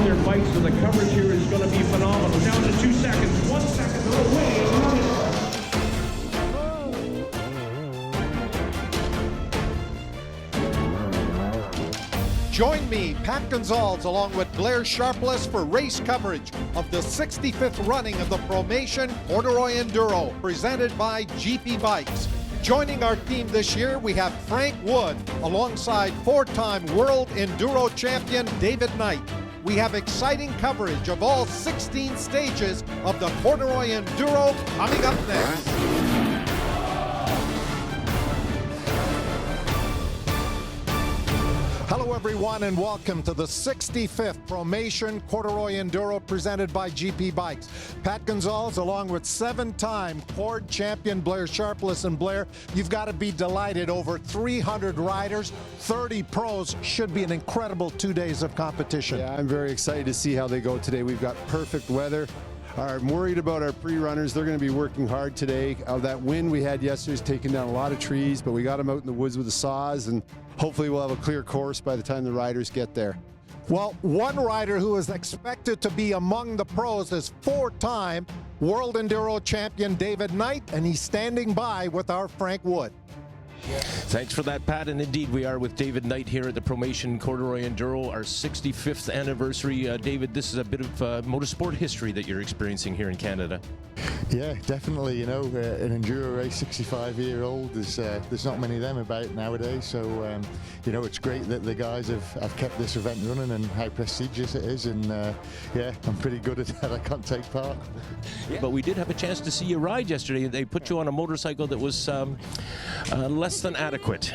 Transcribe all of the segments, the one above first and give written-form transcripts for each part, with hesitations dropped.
their bikes, so the coverage here is going to be phenomenal. Down to 2 seconds, 1 second away. Join me, Pat Gonsalves, along with Blair Sharpless for race coverage of the 65th running of the Promation Corduroy Enduro, presented by GP Bikes. Joining our team this year, we have Frank Wood, alongside four-time World Enduro Champion David Knight. We have exciting coverage of all 16 stages of the Corduroy Enduro coming up next. Hello everyone and welcome to the 65th Promation Corduroy Enduro presented by GP Bikes. Pat Gonsalves along with seven-time Cord champion Blair Sharpless. And Blair, you've got to be delighted. Over 300 riders, 30 pros. Should be an incredible 2 days of competition. Yeah, I'm very excited to see how they go today. We've got perfect weather. I'm worried about our pre-runners. They're going to be working hard today. That wind we had yesterday is taking down a lot of trees, but we got them out in the woods with the saws, and hopefully we'll have a clear course by the time the riders get there. Well, one rider who is expected to be among the pros is four-time World Enduro champion David Knight, and he's standing by with our Frank Wood. Thanks for that, Pat. And indeed, we are with David Knight here at the Promation Corduroy Enduro, our 65th anniversary. David, this is a bit of motorsport history that you're experiencing here in Canada. Yeah, definitely. You know, an enduro race, 65-year-old, there's not many of them about nowadays. So, you know, it's great that the guys have kept this event running and how prestigious it is. And yeah, I'm pretty good at that. I can't take part. Yeah. But we did have a chance to see you ride yesterday. They put you on a motorcycle that was less than adequate.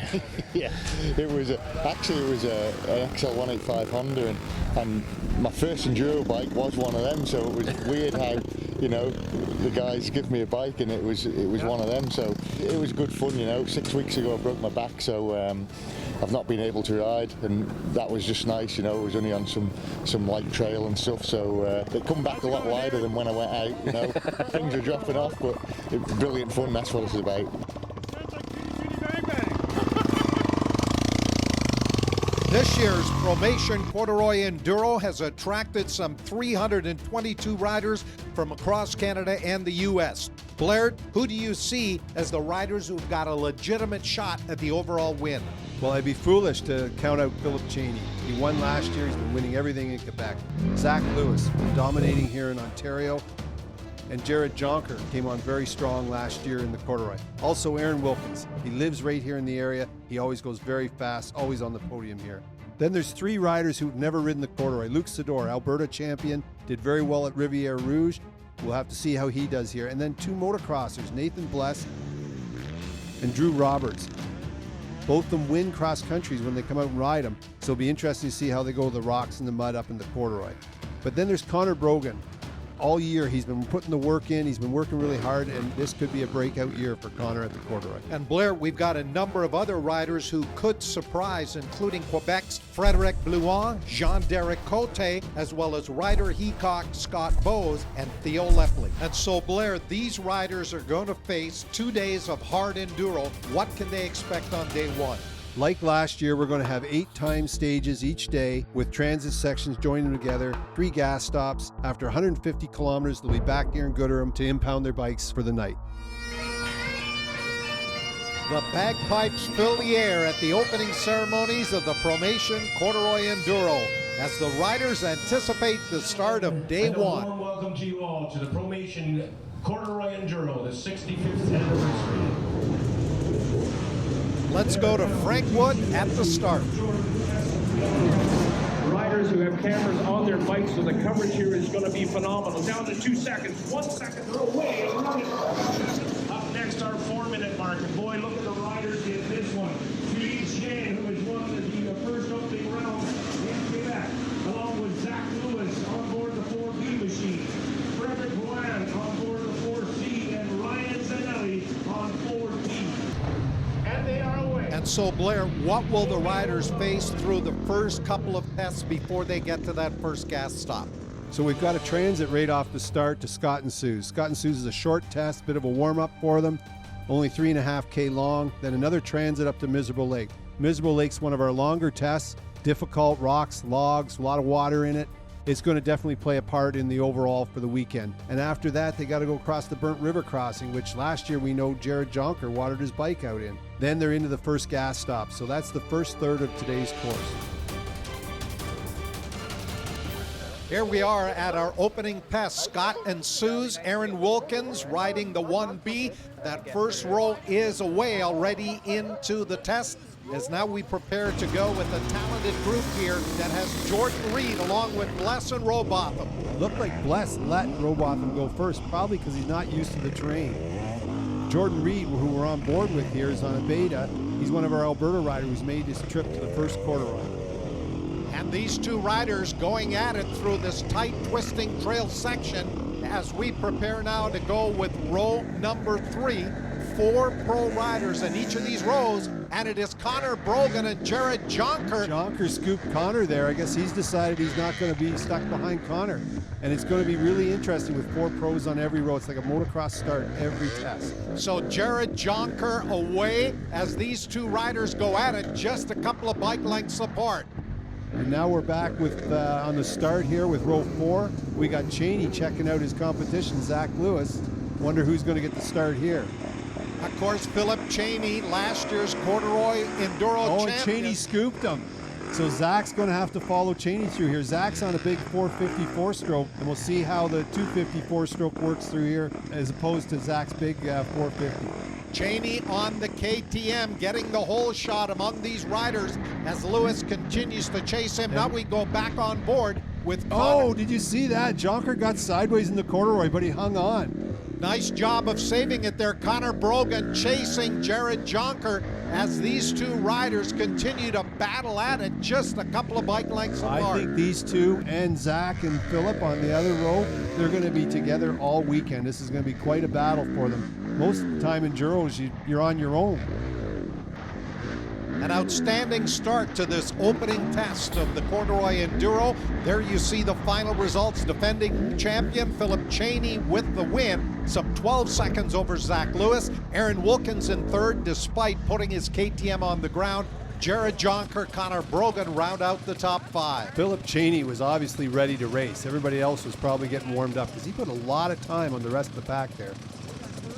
Yeah, it was actually an XL 185 Honda, and my first enduro bike was one of them. So it was weird how, you know, the guys give me a bike and it was one of them. So it was good fun. You know, 6 weeks ago I broke my back, so I've not been able to ride, and that was just nice. You know, it was only on some light trail and stuff, so it come back a lot lighter than when I went out. You know, things are dropping off, but it was brilliant fun. That's what it's about. This year's Promation Corduroy Enduro has attracted some 322 riders from across Canada and the U.S. Blair, who do you see as the riders who've got a legitimate shot at the overall win? Well, I'd be foolish to count out Philip Cheney. He won last year. He's been winning everything in Quebec. Zach Lewis, dominating here in Ontario. And Jared Jonker came on very strong last year in the Corduroy. Also Aaron Wilkins. He lives right here in the area. He always goes very fast, always on the podium here. Then there's three riders who've never ridden the Corduroy. Luke Sador, Alberta champion, did very well at Rivière Rouge. We'll have to see how he does here. And then two motocrossers, Nathan Bless and Drew Roberts. Both of them win cross countries when they come out and ride them. So it'll be interesting to see how they go with the rocks and the mud up in the Corduroy. But then there's Conor Brogan. All year he's been putting the work in, he's been working really hard, and this could be a breakout year for Conor at the Corduroy. And Blair, we've got a number of other riders who could surprise, including Quebec's Frédéric Blouin, Jean-Derek Cote, as well as Ryder Heacock, Scott Bowes, and Theo Lepley. And so, Blair, these riders are going to face 2 days of hard enduro. What can they expect on day one? Like last year, we're going to have 8 time stages each day with transit sections joining together, 3 gas stops. After 150 kilometers, they'll be back here in Gooderham to impound their bikes for the night. The bagpipes fill the air at the opening ceremonies of the Promation Corduroy Enduro as the riders anticipate the start of day one. A warm welcome to you all to the Promation Corduroy Enduro, the 65th anniversary. Let's go to Frank Wood at the start. Riders who have cameras on their bikes, so the coverage here is going to be phenomenal. Down to 2 seconds, 1 second, they're away. Up next, our 4-minute mark. And boy, look at the riders in this one. Julien Dennis, who has won the first opening round in Quebec, along with Zach Lewis on board the 4B machine, Frédéric Blouin on board the 4C, and Ryan Zanelli on 4D. And they are away. And so, Blair, what will the riders face through the first couple of tests before they get to that first gas stop? So we've got a transit right off the start to Scott and Sue's. Scott and Sue's is a short test, bit of a warm-up for them, only 3.5K long. Then another transit up to Miserable Lake. Miserable Lake's one of our longer tests, difficult rocks, logs, a lot of water in it. it's going to definitely play a part in the overall for the weekend. And after that, they got to go across the Burnt River crossing, which last year we know Jared Jonker watered his bike out in. Then they're into the first gas stop. So that's the first third of today's course. Here we are at our opening test. Scott and Sue's, Aaron Wilkins riding the 1B. That first row is away already into the test, as now we prepare to go with a talented group here that has Jordan Reed along with Bless and Robotham. It looked like Bless let Robotham go first, probably because he's not used to the terrain. Jordan Reed, who we're on board with here, is on a beta. He's one of our Alberta riders who's made his trip to the first Corduroy. And these two riders going at it through this tight twisting trail section as we prepare now to go with row number 3. 4 pro riders in each of these rows, and it is Conor Brogan and Jared Jonker. Jonker scooped Conor there. I guess he's decided he's not going to be stuck behind Conor. And it's going to be really interesting with 4 pros on every row. It's like a motocross start every test. So Jared Jonker away as these two riders go at it, just a couple of bike lengths apart. And now we're back with on the start here with row 4. We got Cheney checking out his competition, Zach Lewis. Wonder who's going to get the start here. Of course, Philip Cheney, last year's Corduroy Enduro champion. And Cheney scooped him. So Zach's going to have to follow Cheney through here. Zach's on a big 454 stroke, and we'll see how the 254 stroke works through here as opposed to Zach's big 450. Cheney on the KTM, getting the whole shot among these riders as Lewis continues to chase him. Now we go back on board with Conor. Oh, did you see that? Jonker got sideways in the Corduroy, but he hung on. Nice job of saving it there. Conor Brogan chasing Jared Jonker as these two riders continue to battle at it, just a couple of bike lengths apart. I think these two and Zach and Philip on the other row, they're going to be together all weekend. This is going to be quite a battle for them. Most of the time in Enduros, you're on your own. An outstanding start to this opening test of the Corduroy Enduro. There you see the final results. Defending champion Philip Cheney with the win, some 12 seconds over Zach Lewis. Aaron Wilkins in third despite putting his KTM on the ground. Jared Jonker, Conor Brogan round out the top 5. Philip Cheney was obviously ready to race. Everybody else was probably getting warmed up because he put a lot of time on the rest of the pack there.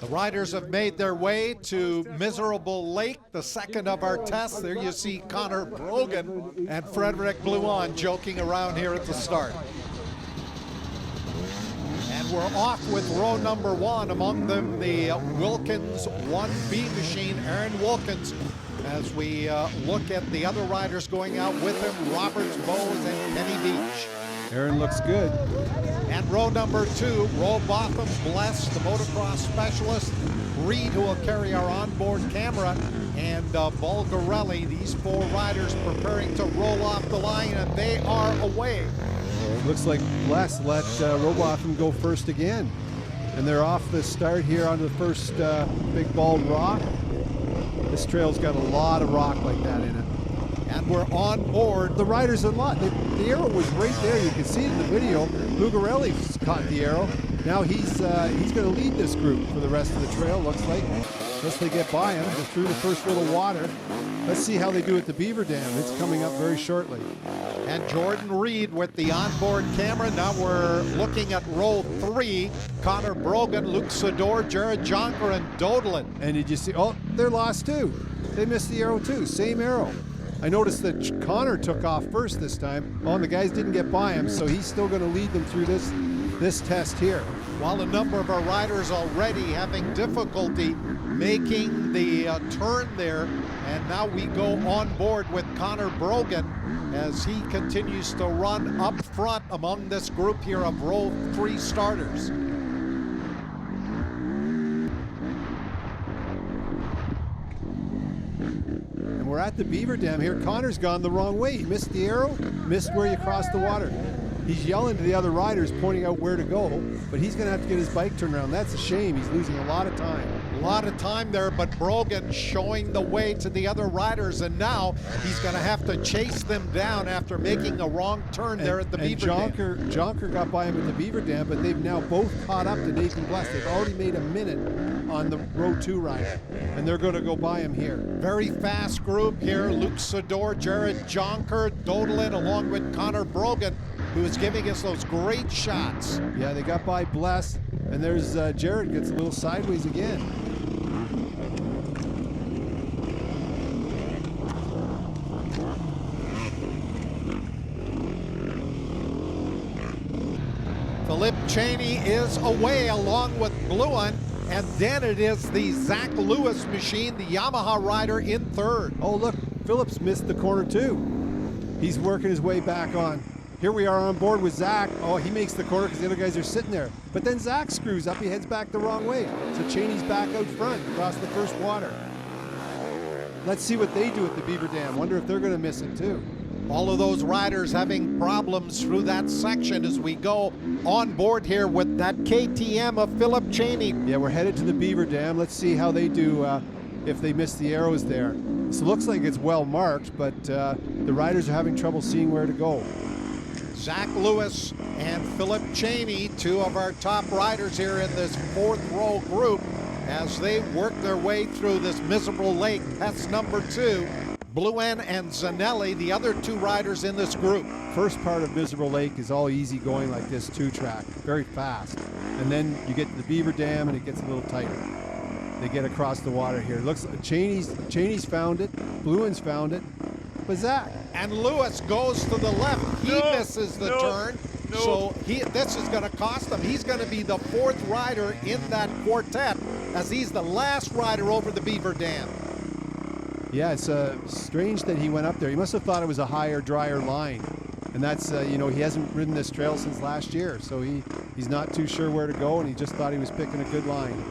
The riders have made their way to Miserable Lake, the second of our tests. There you see Conor Brogan and Frederick Blouin joking around here at the start. And we're off with row number 1, among them the Wilkins 1B machine, Aaron Wilkins, as we look at the other riders going out with him, Roberts Bowes and Kenny Beach. Aaron looks good. And row number 2, Robotham, Bless, the motocross specialist, Reed, who will carry our onboard camera, and Bulgarelli. These 4 riders preparing to roll off the line, and they are away. Looks like Bless let Robotham go first again. And they're off the start here onto the first big bald rock. This trail's got a lot of rock like that in it. And we're on board. The riders a lot. The arrow was right there. You can see it in the video. Bulgarelli's caught the arrow. Now he's going to lead this group for the rest of the trail, looks like. Unless they get by him. They're through the first little water. Let's see how they do at the Beaver Dam. It's coming up very shortly. And Jordan Reed with the onboard camera. Now we're looking at row 3. Conor Brogan, Luke Sador, Jared Jonker, and Dodelin. And did you see? Oh, they're lost too. They missed the arrow too. Same arrow. I noticed that Conor took off first this time. Oh, and the guys didn't get by him, so he's still going to lead them through this test here. While a number of our riders already having difficulty making the turn there, and now we go on board with Conor Brogan as he continues to run up front among this group here of row 3 starters. And we're at the Beaver Dam here. Conor's gone the wrong way. He missed the arrow, missed where you cross the water. He's yelling to the other riders, pointing out where to go, but he's going to have to get his bike turned around. That's a shame. He's losing a lot of time. A lot of time there, but Brogan showing the way to the other riders, and now he's going to have to chase them down after making a wrong turn there at the Beaver Dam. Jonker got by him at the Beaver Dam, but they've now both caught up to Nathan Bless. They've already made a minute on the row 2 rider, and they're going to go by him here. Very fast group here. Luke Sador, Jared Jonker, Dodelin, along with Conor Brogan. who is giving us those great shots. Yeah, they got by Bless, and there's Jared gets a little sideways again. Philip Cheney is away along with Bluin, and then it is the Zach Lewis machine, the Yamaha rider, in third. Oh, look, Phillips missed the corner too. He's working his way back on. Here we are on board with Zach. Oh, he makes the corner because the other guys are sitting there. But then Zach screws up, he heads back the wrong way. So Cheney's back out front across the first water. Let's see what they do at the Beaver Dam. Wonder if they're going to miss it too. All of those riders having problems through that section as we go on board here with that KTM of Philip Cheney. Yeah, we're headed to the Beaver Dam. Let's see how they do if they miss the arrows there. This looks like it's well marked, but the riders are having trouble seeing where to go. Zach Lewis and Philip Cheney, two of our top riders here in this fourth row group, as they work their way through this miserable lake. That's number 2. Bluin and Zanelli, the other two riders in this group. First part of Miserable Lake is all easy going like this 2-track, very fast. And then you get to the Beaver Dam and it gets a little tighter. They get across the water here. Looks like Cheney's found it, Bluin's found it, but Zach. And Lewis goes to the left. He misses the turn. So this is going to cost him. He's going to be the 4th rider in that quartet, as he's the last rider over the Beaver Dam. Yeah, it's strange that he went up there. He must have thought it was a higher, drier line. And that's, you know, he hasn't ridden this trail since last year, so he's not too sure where to go, and he just thought he was picking a good line.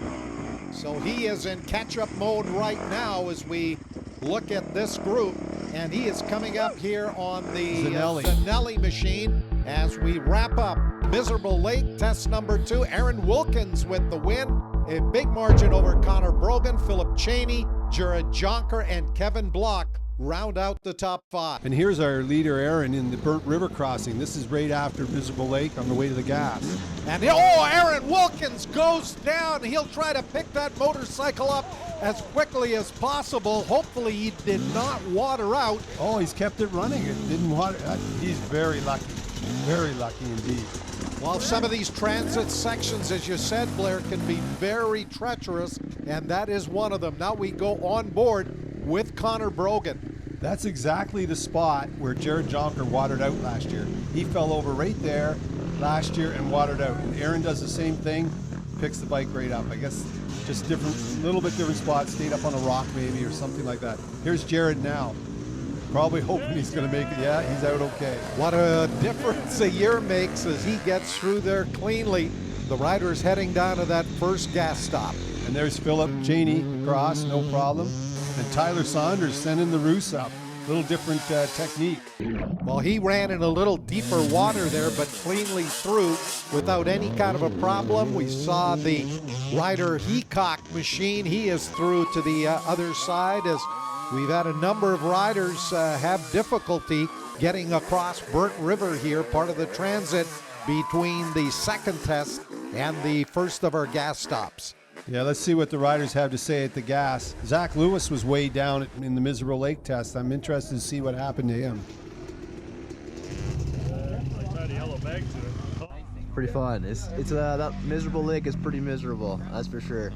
So he is in catch-up mode right now as we look at this group, and he is coming up here on the Zanelli machine as we wrap up Miserable Lake test number 2. Aaron Wilkins with the win. A big margin over Conor Brogan, Philip Cheney, Jared Jonker, and Kevin Block round out the top 5. And here's our leader, Aaron, in the Burnt River crossing. This is right after Miserable Lake on the way to the gas. And Aaron Wilkins goes down. He'll try to pick that motorcycle up as quickly as possible. Hopefully he did not water out. Oh, he's kept it running. It didn't water. He's very lucky. Very lucky indeed. While some of these transit sections, as you said, Blair, can be very treacherous, and that is one of them. Now we go on board with Conor Brogan. That's exactly the spot where Jared Jonker watered out last year. He fell over right there last year and watered out. And Aaron does the same thing, picks the bike right up. I guess just different, little bit different spot, stayed up on a rock maybe or something like that. Here's Jared now. Probably hoping he's going to make it. Yeah, he's out okay. What a difference a year makes as he gets through there cleanly. The rider is heading down to that first gas stop. And there's Philip Cheney across, no problem. And Tyler Saunders sending the Roos up. A little different technique. Well, he ran in a little deeper water there, but cleanly through without any kind of a problem. We saw the rider Heacock machine. He is through to the other side as we've had a number of riders have difficulty getting across Burnt River here, part of the transit between the second test and the first of our gas stops. Yeah, let's see what the riders have to say at the gas. Zach Lewis was way down in the Miserable Lake test. I'm interested to see what happened to him. Pretty fun. It's that Miserable Lake is pretty miserable, that's for sure.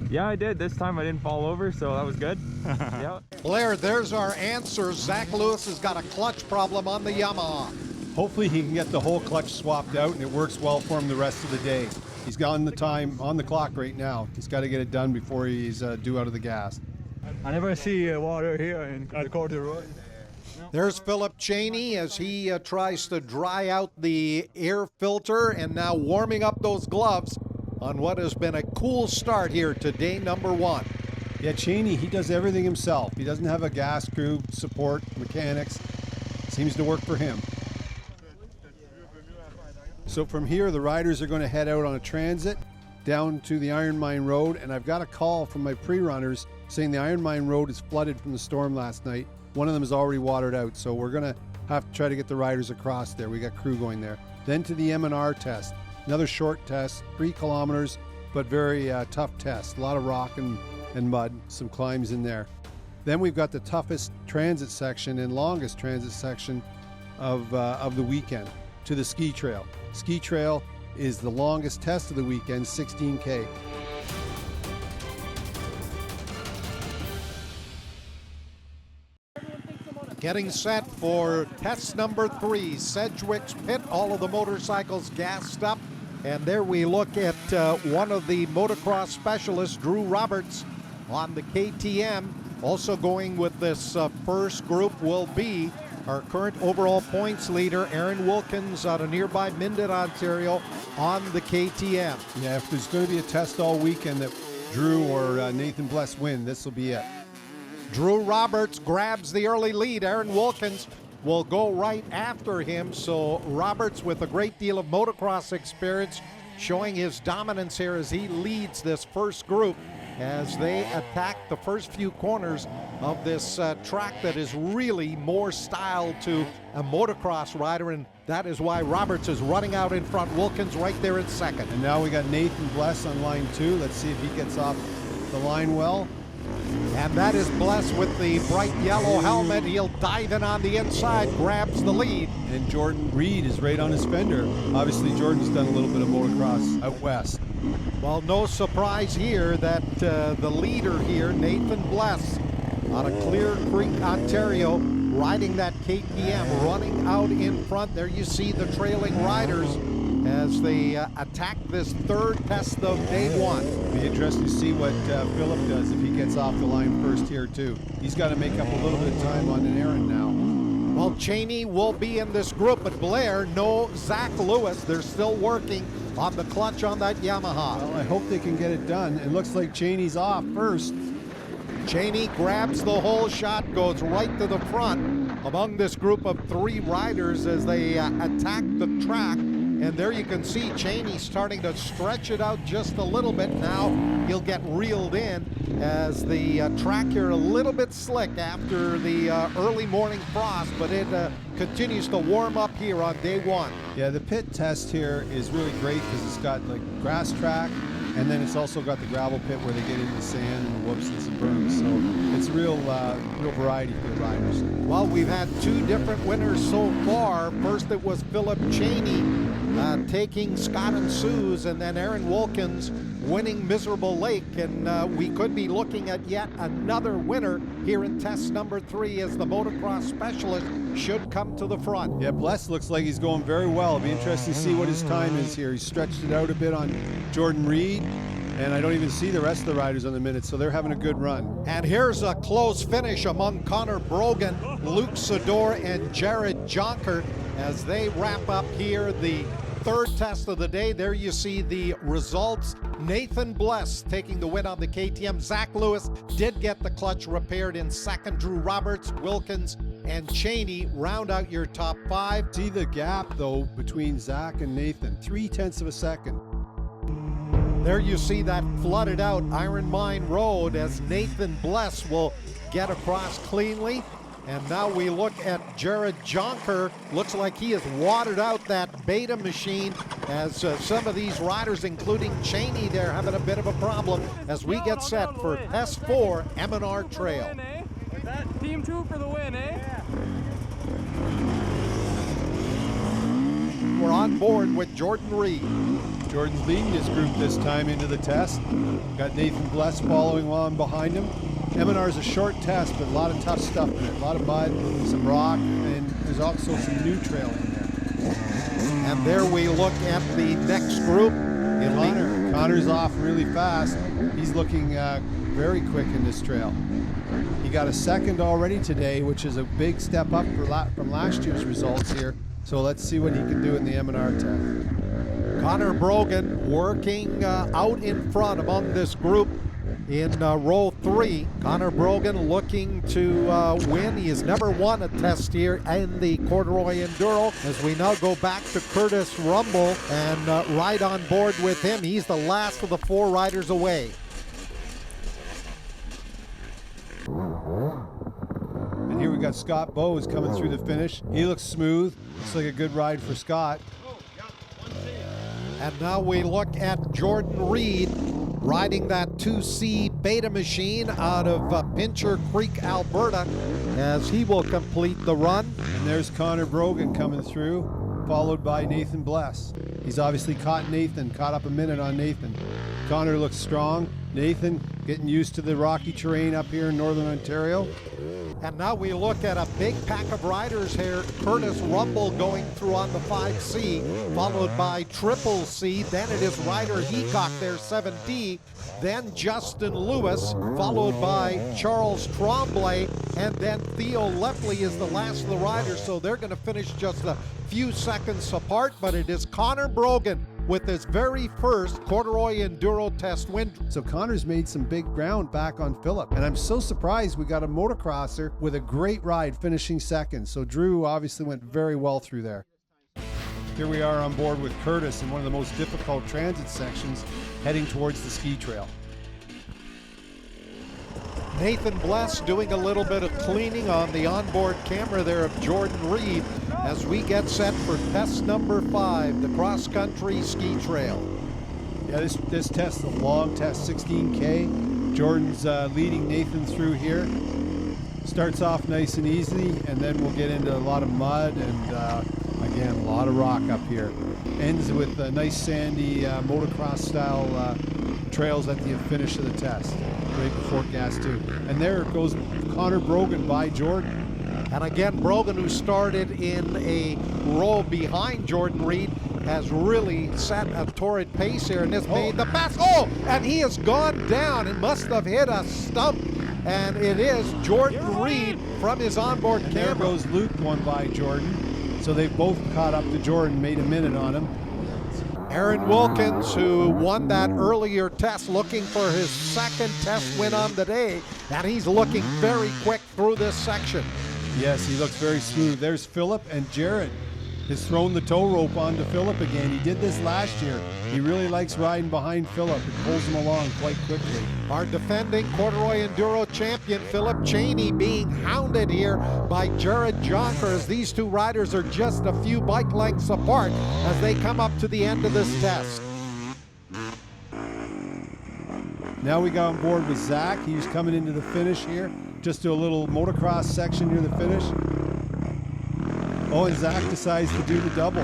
Yeah, I did. This time I didn't fall over, so that was good. Yeah. Blair, there's our answer. Zach Lewis has got a clutch problem on the Yamaha. Hopefully he can get the whole clutch swapped out and it works well for him the rest of the day. He's got the time on the clock right now. He's got to get it done before he's due out of the gas. I never see water here in the Corduroy. There's Philip Cheney as he tries to dry out the air filter and now warming up those gloves on what has been a cool start here to day number 1. Yeah, Cheney, he does everything himself. He doesn't have a gas crew, support, mechanics. Seems to work for him. So from here, the riders are going to head out on a transit down to the Iron Mine Road, and I've got a call from my pre-runners saying the Iron Mine Road is flooded from the storm last night. One of them is already watered out, so we're going to have to try to get the riders across there. We got crew going there. Then to the M&R test. Another short test, 3 kilometers, but very tough test. A lot of rock and mud, some climbs in there. Then we've got the toughest transit section and longest transit section of the weekend. to the ski trail. Ski trail is the longest test of the weekend, 16K. Getting set for test number 3, Sedgwick's pit. All of the motorcycles gassed up. And there we look at one of the motocross specialists, Drew Roberts, on the KTM. Also going with this first group will be our current overall points leader, Aaron Wilkins, out of nearby Minden, Ontario, on the KTM. Yeah, if there's going to be a test all weekend that Drew or Nathan Bless win, this will be it. Drew Roberts grabs the early lead. Aaron Wilkins will go right after him. So Roberts, with a great deal of motocross experience, showing his dominance here as he leads this first group as they attack the first few corners of this track that is really more styled to a motocross rider, and that is why Roberts is running out in front. Wilkins right there in second. And now we got Nathan Bless on line 2. Let's see if he gets off the line well. And that is Bless with the bright yellow helmet. He'll dive in on the inside, grabs the lead. And Jordan Reed is right on his fender. Obviously, Jordan's done a little bit of motocross out west. Well, no surprise here that the leader here, Nathan Bless, out of Clear Creek, Ontario, riding that KTM, running out in front. There you see the trailing riders as they attack this third test of day 1. It'll be interesting to see what Philip does if he gets off the line first here too. He's got to make up a little bit of time on an Aaron now. Well, Cheney will be in this group, but Blair, no Zach Lewis. They're still working on the clutch on that Yamaha. Well, I hope they can get it done. It looks like Cheney's off first. Cheney grabs the whole shot, goes right to the front among this group of 3 riders as they attack the track. And there you can see Cheney starting to stretch it out just a little bit. Now he'll get reeled in as the track here a little bit slick after the early morning frost, but it continues to warm up here on day 1. Yeah, the pit test here is really great because it's got like grass track, and then it's also got the gravel pit where they get into the sand and the whoops and some berms. So it's real variety for the riders. Well, we've had 2 different winners so far. First it was Philip Cheney taking Scott and Sue's, and then Aaron Wilkins winning Miserable Lake, and we could be looking at yet another winner here in test number 3 as the motocross specialist should come to the front. Yeah, Bless looks like he's going very well. It'll be interesting to see what his time is here. He stretched it out a bit on Jordan Reed, and I don't even see the rest of the riders on the minute, so they're having a good run. And here's a close finish among Conor Brogan, Luke Sador, and Jared Jonker as they wrap up here the 3rd test of the day. There you see the results. Nathan Bless taking the win on the KTM. Zach Lewis did get the clutch repaired in second. Drew Roberts, Wilkins, and Cheney round out your top 5. See the gap, though, between Zach and Nathan. 0.3 of a second. There you see that flooded out Iron Mine Road as Nathan Bless will get across cleanly. And now we look at Jared Jonker. Looks like he has watered out that beta machine as some of these riders, including Cheney, they're having a bit of a problem as we get set for test 4, M&R Trail. Team 2 for the win, eh? We're on board with Jordan Reed. Jordan's leading his group this time into the test. Got Nathan Bless following on behind him. M&R is a short test, but a lot of tough stuff in it. A lot of mud, some rock, and there's also some new trail in there. And there we look at the next group. Conor's off really fast. He's looking very quick in this trail. He got a second already today, which is a big step up from last year's results here. So let's see what he can do in the M&R test. Conor Brogan working out in front among this group in row 3. Conor Brogan looking to win. He has never won a test here in the Corduroy Enduro. As we now go back to Curtis Rumble and ride on board with him. He's the last of the 4 riders away. And here we got Scott Bowes coming through the finish. He looks smooth. Looks like a good ride for Scott. And now we look at Jordan Reed riding that 2C beta machine out of Pincher Creek, Alberta, as he will complete the run. And there's Conor Brogan coming through. followed by Nathan Bless. He's obviously caught up a minute on Nathan. Conor looks strong. Nathan getting used to the rocky terrain up here in Northern Ontario. And now we look at a big pack of riders here. Curtis Rumble going through on the 5C, followed by Triple C. Then it is Ryder Heacock there, 7D. Then Justin Lewis, followed by Charles Tremblay. And then Theo Lepley is the last of the riders. So they're going to finish just a few seconds apart. But it is Conor Brogan with his very first Corduroy Enduro test win. So Conor's made some big ground back on Phillip, and I'm so surprised we got a motocrosser with a great ride finishing second. So Drew obviously went very well through there. Here we are on board with Curtis in one of the most difficult transit sections heading towards the ski trail. Nathan Bless doing a little bit of cleaning on the onboard camera there of Jordan Reed as we get set for test number 5, the cross-country ski trail. Yeah, this test is a long test, 16K. Jordan's leading Nathan through here. Starts off nice and easy, and then we'll get into a lot of mud and, again, a lot of rock up here. Ends with a nice sandy motocross-style trails at the finish of the test, right before Gas 2. And there goes Conor Brogan by Jordan. And again, Brogan, who started in a row behind Jordan Reed, has really set a torrid pace here and has made the best. Oh, and he has gone down and must have hit a stump. And it is Jordan Reed from his onboard camera. There goes Luke, one by Jordan. So they've both caught up to Jordan, made a minute on him. Aaron Wilkins, who won that earlier test, looking for his second test win on the day, and he's looking very quick through this section. Yes, he looks very smooth. There's Phillip, and Jared has thrown the tow rope onto Phillip again. He did this last year. He really likes riding behind Phillip. It pulls him along quite quickly. Our defending Corduroy Enduro champion, Philip Cheney, being hounded here by Jared Jonker as these two riders are just a few bike lengths apart as they come up to the end of this test. Now we got on board with Zach. He's coming into the finish here. Just do a little motocross section near the finish. Oh, and Zach decides to do the double.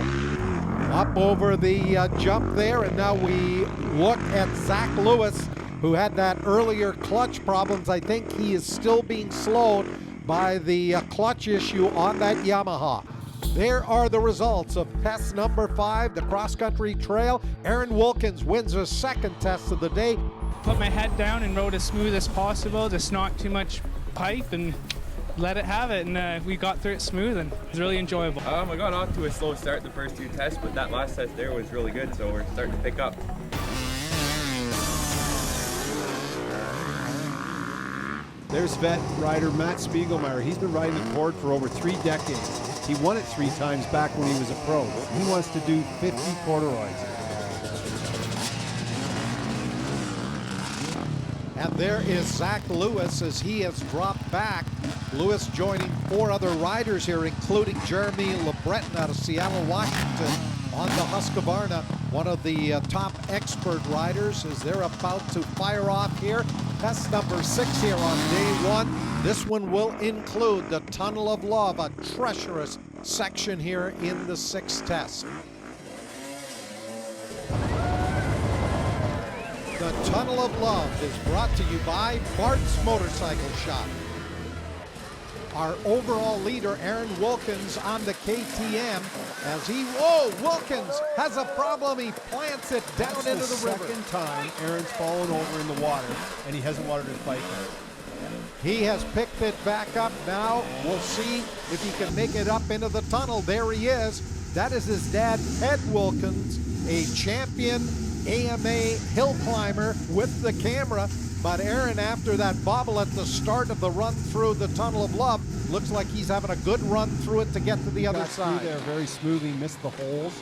Up over the jump there, and now we look at Zach Lewis, who had that earlier clutch problems. I think he is still being slowed by the clutch issue on that Yamaha. There are the results of test number 5, the cross-country trail. Aaron Wilkins wins his second test of the day. Put my head down and rode as smooth as possible, just not too much pipe, and let it have it, and we got through it smooth, and it was really enjoyable. I got off to a slow start the first 2 tests, but that last test there was really good, so we're starting to pick up. There's vet rider Matt Spiegelmeier. He's been riding the cord for over 3 decades. He won it 3 times back when he was a pro. He wants to do 50 corduroys. And there is Zach Lewis as he has dropped back. Lewis joining 4 other riders here, including Jeremy LeBreton out of Seattle, Washington, on the Husqvarna, one of the top expert riders, as they're about to fire off here. Test number 6 here on day 1. This one will include the Tunnel of Love, a treacherous section here in the 6th test. The Tunnel of Love is brought to you by Bart's Motorcycle Shop. Our overall leader, Aaron Wilkins, on the KTM as he, Wilkins has a problem. He plants it down into the river. Second time Aaron's fallen over in the water, and he hasn't watered his bike yet. He has picked it back up now. We'll see if he can make it up into the tunnel. There he is. That is his dad, Ted Wilkins, a champion AMA hill climber with the camera. But Aaron, after that bobble at the start of the run through the Tunnel of Love, looks like he's having a good run through it to get to the other side. There very smoothly, missed the holes.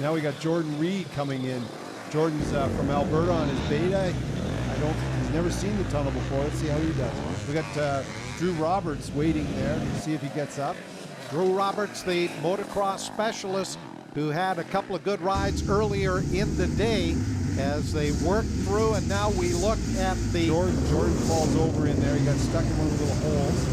Now we got Jordan Reed coming in. Jordan's from Alberta on his Beta. He's never seen the tunnel before. Let's see how he does. We got Drew Roberts waiting there to see if he gets up. Drew Roberts, the motocross specialist, who had a couple of good rides earlier in the day as they worked through, and now we look at the... Jordan falls over in there. He got stuck in one of the little holes.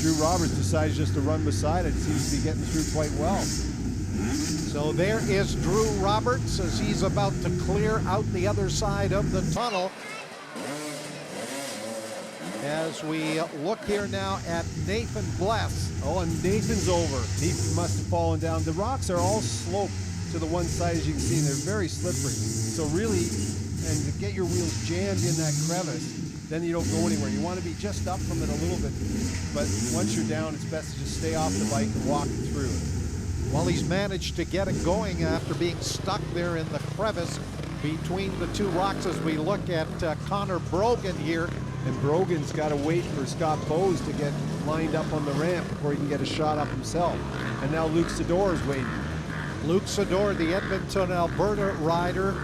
Drew Roberts decides just to run beside it. Seems to be getting through quite well. So there is Drew Roberts as he's about to clear out the other side of the tunnel. As we look here now at Nathan Bless. Oh, and Nathan's over. He must have fallen down. The rocks are all sloped to the one side, as you can see, and they're very slippery. So really, and to get your wheels jammed in that crevice, then you don't go anywhere. You want to be just up from it a little bit, but once you're down, it's best to just stay off the bike and walk it through. Well, he's managed to get it going after being stuck there in the crevice between the two rocks as we look at Conor Brogan here. And Brogan's got to wait for Scott Bowes to get lined up on the ramp before he can get a shot up himself. And now Luke Sador is waiting. Luke Sador, the Edmonton, Alberta rider,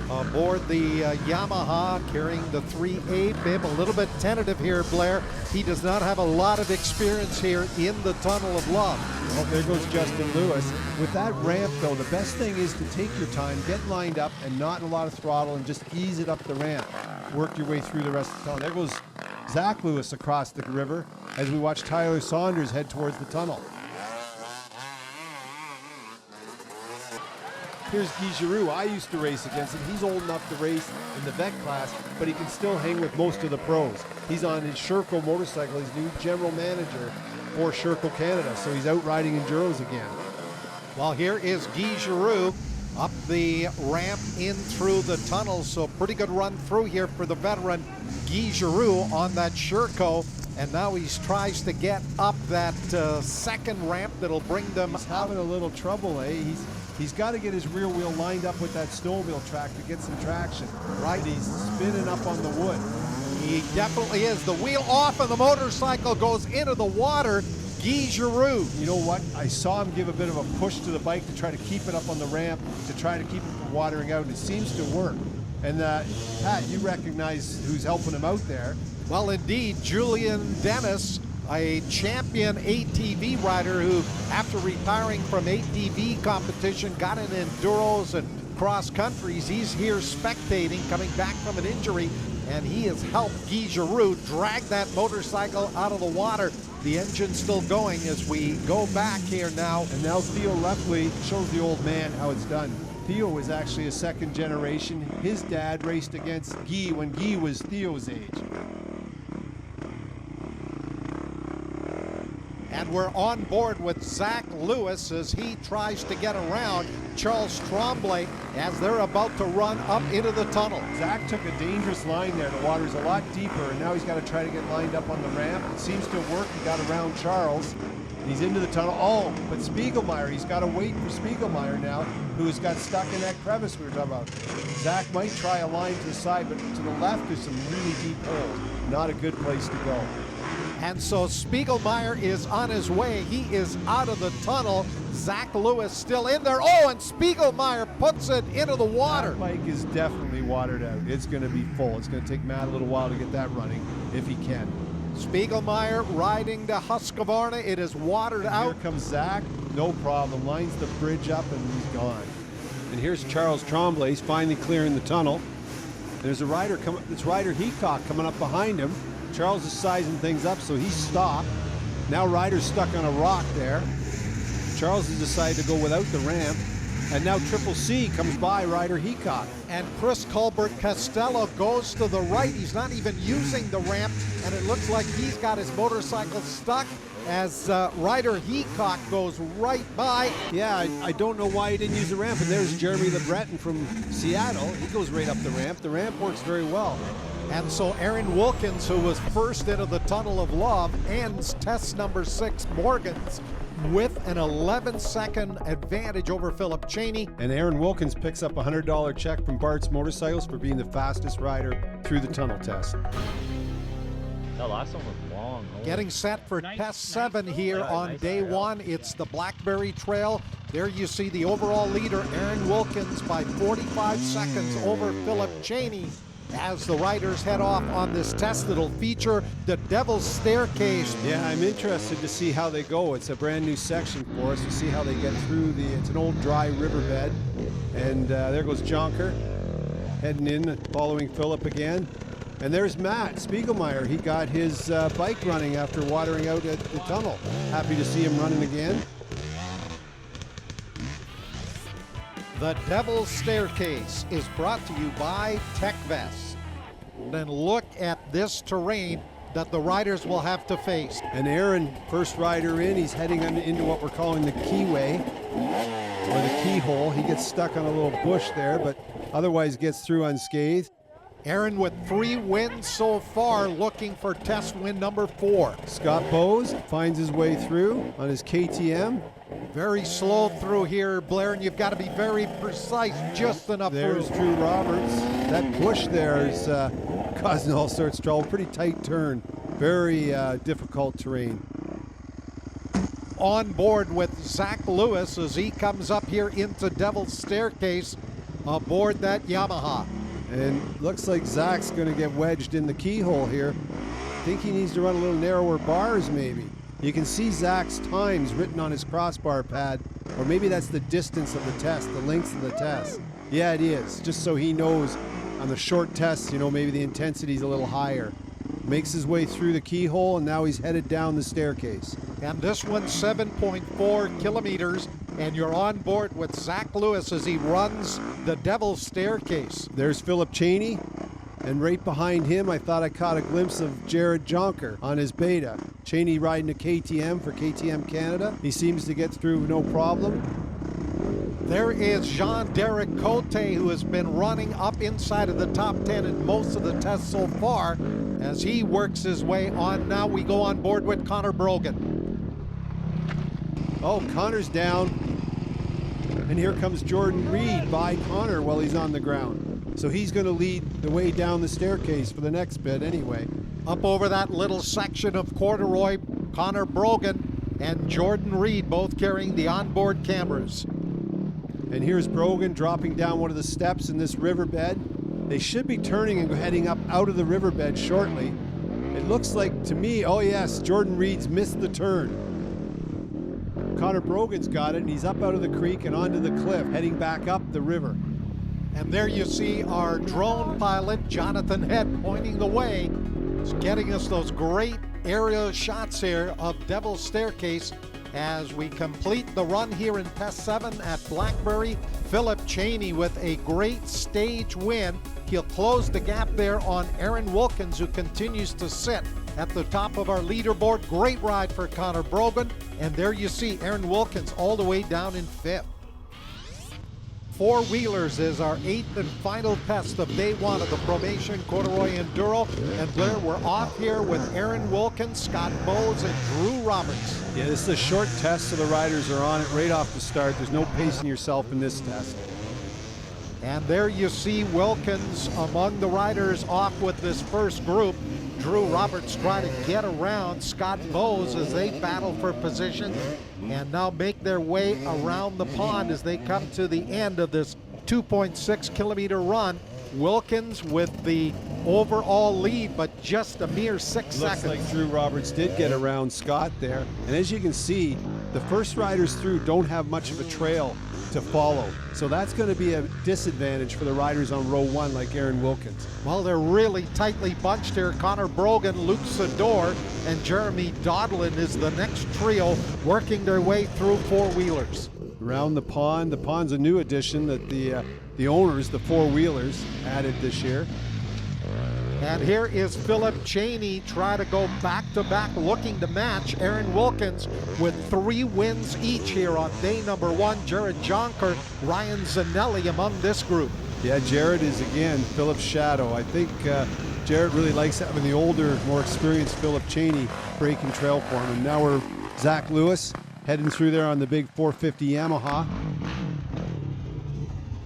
aboard the Yamaha, carrying the 3A bib. A little bit tentative here, Blair. He does not have a lot of experience here in the Tunnel of Love. Well, there goes Justin Lewis. With that ramp, though, the best thing is to take your time, get lined up, and not a lot of throttle, and just ease it up the ramp. Work your way through the rest of the tunnel. There goes Zach Lewis across the river as we watch Tyler Saunders head towards the tunnel. Here's Guy Giroux. I used to race against him. He's old enough to race in the vet class, but he can still hang with most of the pros. He's on his Sherco motorcycle. He's new general manager for Sherco Canada, so he's out riding Enduros again. Well, here is Guy Giroux up the ramp in through the tunnel, so pretty good run through here for the veteran Guy Giroux on that Sherco. And now he tries to get up that second ramp that'll bring them. He's having a little trouble, eh? He's got to get his rear wheel lined up with that snowmobile track to get some traction. Right, he's spinning up on the wood. He definitely is. The wheel off and the motorcycle goes into the water. Guy Giroux. You know what? I saw him give a bit of a push to the bike to try to keep it up on the ramp, to try to keep it from watering out, and it seems to work. And Pat, you recognize who's helping him out there. Well, indeed, Julien Dennis, a champion ATV rider who, after retiring from ATV competition, got in enduros and cross countries. He's here spectating, coming back from an injury, and he has helped Guy Giroux drag that motorcycle out of the water. The engine's still going as we go back here now. And now Theo Lefley shows the old man how it's done. Theo was actually a second generation. His dad raced against Guy when Guy was Theo's age. And we're on board with Zach Lewis as he tries to get around Charles Tremblay as they're about to run up into the tunnel. Zach took a dangerous line there. The water's a lot deeper, and now he's got to try to get lined up on the ramp. It seems to work. He got around Charles. He's into the tunnel. Oh, but Spiegelmeyer, he's got to wait for Spiegelmeyer now, who's got stuck in that crevice we were talking about. Zach might try a line to the side, but to the left there's some really deep holes. Not a good place to go. And so Spiegelmeyer is on his way. He is out of the tunnel. Zach Lewis still in there. Oh, and Spiegelmeyer puts it into the water. That bike is definitely watered out. It's going to be full. It's going to take Matt a little while to get that running, if he can. Spiegelmeyer riding to Husqvarna. It is watered out. Here comes Zach. No problem. Lines the bridge up and he's gone. And here's Charles Tremblay. He's finally clearing the tunnel. There's a rider coming. It's Ryder Heacock coming up behind him. Charles is sizing things up, so he's stopped. Now Ryder's stuck on a rock there. Charles has decided to go without the ramp. And now Triple C comes by Ryder Heacock. And Chris Colbert Costello goes to the right. He's not even using the ramp, and it looks like he's got his motorcycle stuck as Ryder Heacock goes right by. Yeah, I don't know why he didn't use the ramp. And there's Jeremy LeBreton from Seattle. He goes right up the ramp. The ramp works very well. And so Aaron Wilkins, who was first into the Tunnel of Love, ends test number 6, Morgan's, with an 11-second advantage over Philip Cheney. And Aaron Wilkins picks up a $100 check from Bart's Motorcycles for being the fastest rider through the tunnel test. That last one was long. Getting set for test 7 here on day 1. It's the Blackberry Trail. There you see the overall leader, Aaron Wilkins, by 45 seconds over Philip Cheney. As the riders head off on this test that'll feature the Devil's Staircase. Yeah, I'm interested to see how they go. It's a brand new section for us to see how they get through it's an old dry riverbed. And there goes Jonker heading in, following Philip again. And there's Matt Spiegelmeier. He got his bike running after watering out at the tunnel. Happy to see him running again. The Devil's Staircase is brought to you by Tech Vest. Then look at this terrain that the riders will have to face. And Aaron, first rider in, he's heading into what we're calling the keyway, or the keyhole. He gets stuck on a little bush there, but otherwise gets through unscathed. Aaron with 3 wins so far, looking for test win number 4. Scott Bowes finds his way through on his KTM. Very slow through here, Blair, and you've got to be very precise, just enough There's through. Drew Roberts. That bush there is causing all sorts of trouble. Pretty tight turn. Very difficult terrain. On board with Zach Lewis as he comes up here into Devil's Staircase aboard that Yamaha. And looks like Zach's going to get wedged in the keyhole here. I think he needs to run a little narrower bars maybe. You can see Zach's times written on his crossbar pad, or maybe that's the distance of the test, the length of the test. Yeah, it is, just so he knows on the short tests, you know, maybe the intensity's a little higher. Makes his way through the keyhole, and now he's headed down the staircase. And this one's 7.4 kilometers, and you're on board with Zach Lewis as he runs the Devil's Staircase. There's Philip Cheney, and right behind him I thought I caught a glimpse of Jared Jonker on his Beta. Cheney riding a KTM for KTM Canada. He seems to get through no problem. There is Jean-Derek Cote, who has been running up inside of the top 10 in most of the tests so far as he works his way on. Now we go on board with Conor Brogan. Oh, Conor's down. And here comes Jordan Reed by Conor while he's on the ground. So he's going to lead the way down the staircase for the next bit anyway. Up over that little section of corduroy, Conor Brogan and Jordan Reed both carrying the onboard cameras. And here's Brogan dropping down one of the steps in this riverbed. They should be turning and heading up out of the riverbed shortly. It looks like to me, oh yes, Jordan Reed's missed the turn. Conor Brogan's got it, and he's up out of the creek and onto the cliff, heading back up the river. And there you see our drone pilot, Jonathan Head, pointing the way. He's getting us those great aerial shots here of Devil's Staircase as we complete the run here in Test 7 at Blackberry. Philip Cheney with a great stage win. He'll close the gap there on Aaron Wilkins, who continues to sit at the top of our leaderboard. Great ride for Conor Brogan. And there you see Aaron Wilkins all the way down in 5th. Four-wheelers is our 8th and final test of day 1 of the Promation Corduroy Enduro. And Blair, we're off here with Aaron Wilkins, Scott Bowes, and Drew Roberts. Yeah, this is a short test, so the riders are on it right off the start. There's no pacing yourself in this test. And there you see Wilkins among the riders off with this first group. Drew Roberts trying to get around Scott Bowes as they battle for position and now make their way around the pond as they come to the end of this 2.6 kilometer run. Wilkins with the overall lead, but just a mere 6 seconds. Looks like Drew Roberts did get around Scott there. And as you can see, the first riders through don't have much of a trail to follow. So that's going to be a disadvantage for the riders on row 1 like Aaron Wilkins. Well, they're really tightly bunched here. Conor Brogan, Luke Sador, and Jeremy Dodlin is the next trio working their way through four-wheelers. Around the pond. The pond's a new addition that the owners, the four-wheelers, added this year. And here is Philip Cheney trying to go back-to-back, looking to match Aaron Wilkins with 3 wins each here on day number 1. Jared Jonker, Ryan Zanelli among this group. Yeah, Jared is, again, Philip's shadow. I think Jared really likes having the older, more experienced Philip Cheney breaking trail for him. And now we're Zach Lewis heading through there on the big 450 Yamaha.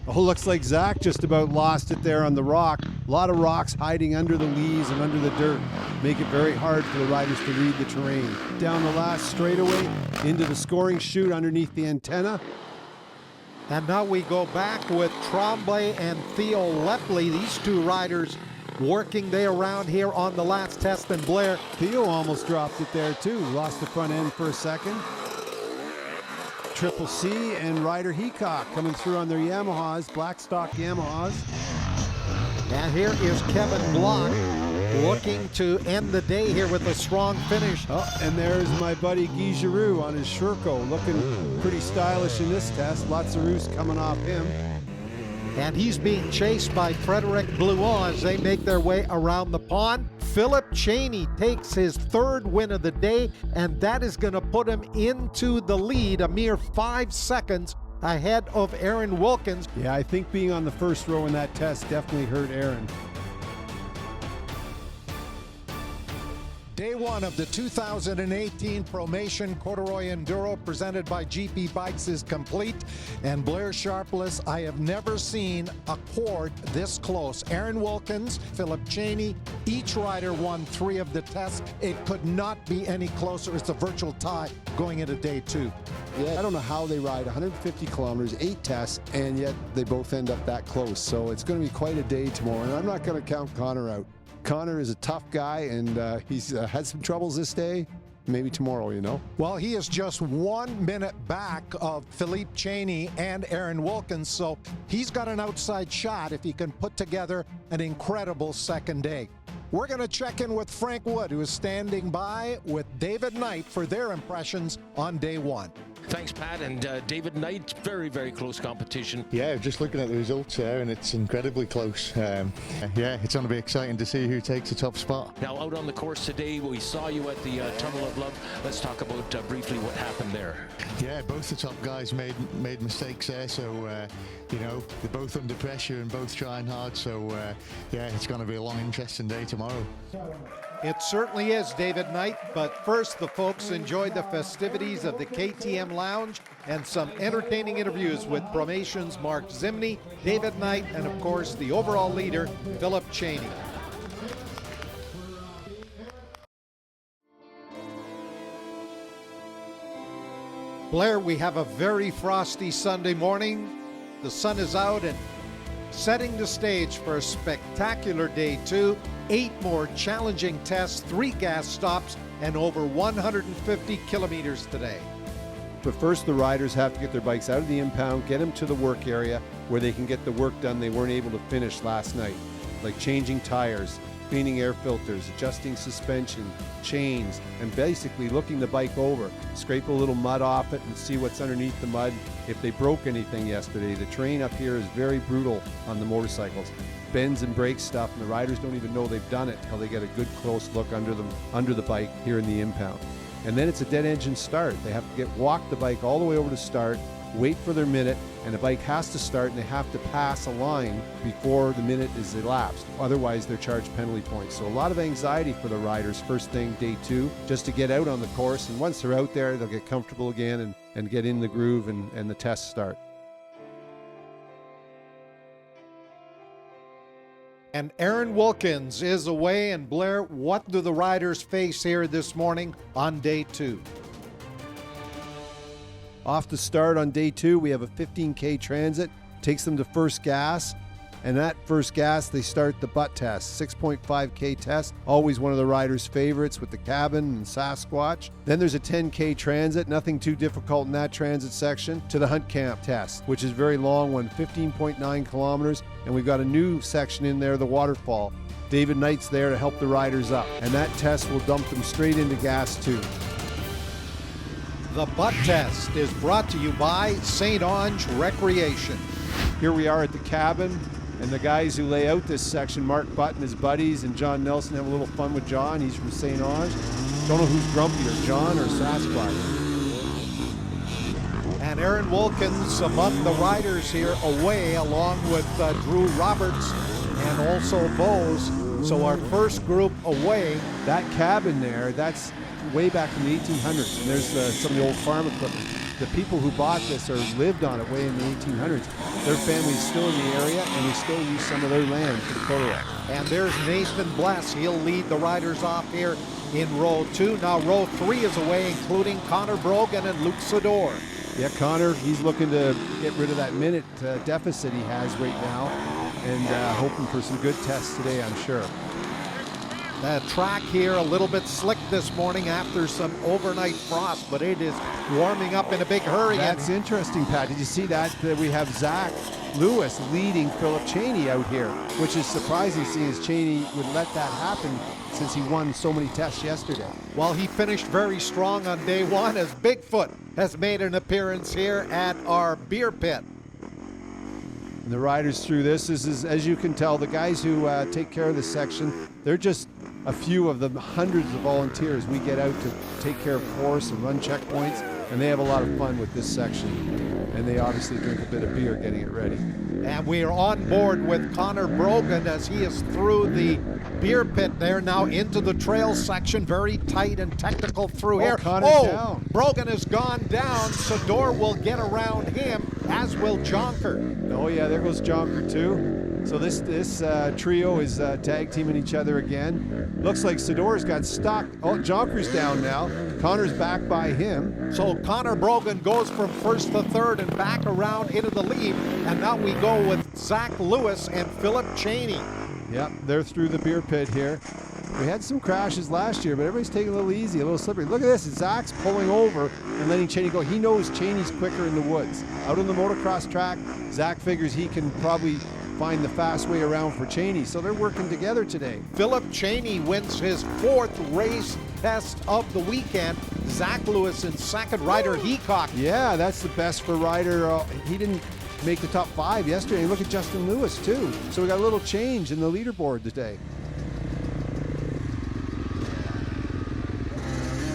Oh, looks like Zach just about lost it there on the rock. A lot of rocks hiding under the leaves and under the dirt. Make it very hard for the riders to read the terrain. Down the last straightaway, into the scoring chute underneath the antenna. And now we go back with Tremblay and Theo Lepley. These 2 riders working their around here on the last test. And Blair. Theo almost dropped it there too. Lost the front end for a second. Triple C and Ryder Heacock coming through on their Yamahas, Blackstock Yamahas. And here is Kevin Block looking to end the day here with a strong finish. Oh, and there's my buddy Guy Giroux on his Sherco, looking pretty stylish in this test. Lots of roost coming off him. And he's being chased by Frederick Blouin as they make their way around the pond. Philip Cheney takes his third win of the day, and that is going to put him into the lead, a mere 5 seconds ahead of Aaron Wilkins. Yeah, I think being on the first row in that test definitely hurt Aaron. Day one of the 2018 Promation Corduroy Enduro presented by GP Bikes is complete. And Blair Sharpless, I have never seen a cord this close. Aaron Wilkins, Philip Cheney, each rider won 3 of the tests. It could not be any closer. It's a virtual tie going into day 2. Yeah, I don't know how they ride 150 kilometers, 8 tests, and yet they both end up that close. So it's going to be quite a day tomorrow, and I'm not going to count Conor out. Conor is a tough guy, and he's had some troubles this day. Maybe tomorrow, you know. Well, he is just 1 minute back of Philippe Cheney and Aaron Wilkins, so he's got an outside shot if he can put together an incredible second day. We're going to check in with Frank Wood, who is standing by with David Knight for their impressions on day 1. Thanks, Pat. And David Knight, very, very close competition. Yeah, just looking at the results there, and it's incredibly close. Yeah, it's going to be exciting to see who takes the top spot. Now, out on the course today, we saw you at the Tunnel of Love. Let's talk about briefly what happened there. Yeah, both the top guys made mistakes there, so you know, they're both under pressure and both trying hard. So yeah, it's going to be a long, interesting day tomorrow. It certainly is, David Knight, but first the folks enjoyed the festivities of the KTM Lounge and some entertaining interviews with Promation's Mark Zimney, David Knight, and of course the overall leader, Philip Cheney. Blair, we have a very frosty Sunday morning. The sun is out and setting the stage for a spectacular day 2. 8 more challenging tests, 3 gas stops, and over 150 kilometers today. But first, the riders have to get their bikes out of the impound, get them to the work area where they can get the work done they weren't able to finish last night, like changing tires, cleaning air filters, adjusting suspension, chains, and basically looking the bike over, scrape a little mud off it and see what's underneath the mud. If they broke anything yesterday, the terrain up here is very brutal on the motorcycles. Bends and breaks stuff, and the riders don't even know they've done it until they get a good close look under the bike here in the impound. And then it's a dead engine start. They have to walk the bike all the way over to start, wait for their minute, and the bike has to start, and they have to pass a line before the minute is elapsed. Otherwise, they're charged penalty points. So a lot of anxiety for the riders first thing day 2, just to get out on the course. And once they're out there, they'll get comfortable again and get in the groove and the tests start. And Aaron Wilkins is away. And Blair, what do the riders face here this morning on day 2? Off the start on day 2, we have a 15K transit, takes them to first gas, and that first gas, they start the butt test, 6.5K test, always one of the riders' favorites with the cabin and Sasquatch. Then there's a 10K transit, nothing too difficult in that transit section, to the hunt camp test, which is a very long one, 15.9 kilometers, and we've got a new section in there, the waterfall. David Knight's there to help the riders up, and that test will dump them straight into gas 2. The butt test is brought to you by St. Onge Recreation. Here we are at the cabin, and the guys who lay out this section, Mark Butt and his buddies, and John Nelson, have a little fun with John. He's from St. Onge. Don't know who's grumpier, John or Sasquatch. And Aaron Wilkins among the riders here away, along with Drew Roberts and also Bose. So our first group away. That cabin there, that's way back in the 1800s, and there's some of the old farm equipment. The people who bought this or lived on it way in the 1800s. Their family's still in the area, and they still use some of their land for the Corduroy. And there's Nathan Bless. He'll lead the riders off here in row 2. Now row 3 is away, including Conor Brogan and Luke Sador. Yeah, Conor, he's looking to get rid of that minute deficit he has right now, and hoping for some good tests today, I'm sure. The track here a little bit slick this morning after some overnight frost, but it is warming up in a big hurry. That's interesting, Pat. Did you see that? We have Zach Lewis leading Philip Cheney out here, which is surprising seeing as Cheney would let that happen since he won so many tests yesterday. Well, he finished very strong on day one as Bigfoot has made an appearance here at our beer pit. And the riders through this is, as you can tell, the guys who take care of this section, they're just a few of the hundreds of volunteers we get out to take care of course and run checkpoints, and they have a lot of fun with this section. And they obviously drink a bit of beer getting it ready. And we are on board with Conor Brogan as he is through the beer pit there, now into the trail section. Very tight and technical through here. Conor's down. Brogan has gone down. Sador will get around him, as will Jonker. Oh yeah, there goes Jonker too. So this trio is tag teaming each other again. Looks like Sador's got stuck. Oh, Jonker's down now. Conor's back by him. So Conor Brogan goes from first to third and back around into the lead. And now we go with Zach Lewis and Philip Cheney. Yep, they're through the beer pit here. We had some crashes last year, but everybody's taking a little easy, a little slippery. Look at this, Zach's pulling over and letting Cheney go. He knows Cheney's quicker in the woods. Out on the motocross track, Zach figures he can probably find the fast way around for Cheney, so they're working together today. Philip Cheney wins his 4th race test of the weekend. Zach Lewis in second, Ryder Heacock. Yeah, that's the best for Ryder. He didn't make the top 5 yesterday. Look at Justin Lewis too. So we got a little change in the leaderboard today.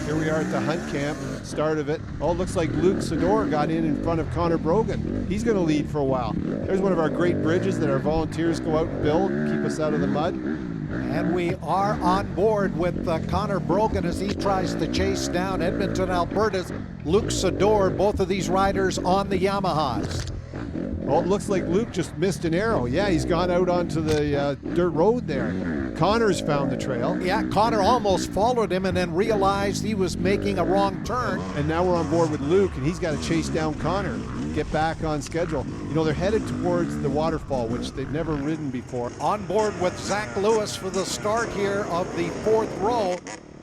Here we are at the hunt camp, start of it. Oh, it looks like Luke Sador got in front of Conor Brogan. He's going to lead for a while. There's one of our great bridges that our volunteers go out and build, keep us out of the mud. And we are on board with Conor Brogan as he tries to chase down Edmonton, Alberta's Luke Sador, both of these riders on the Yamahas. Well, it looks like Luke just missed an arrow. Yeah, he's gone out onto the dirt road there. Conor's found the trail. Yeah, Conor almost followed him and then realized he was making a wrong turn. And now we're on board with Luke, and he's got to chase down Conor, get back on schedule. You know, they're headed towards the waterfall, which they've never ridden before. On board with Zach Lewis for the start here of the 4th row.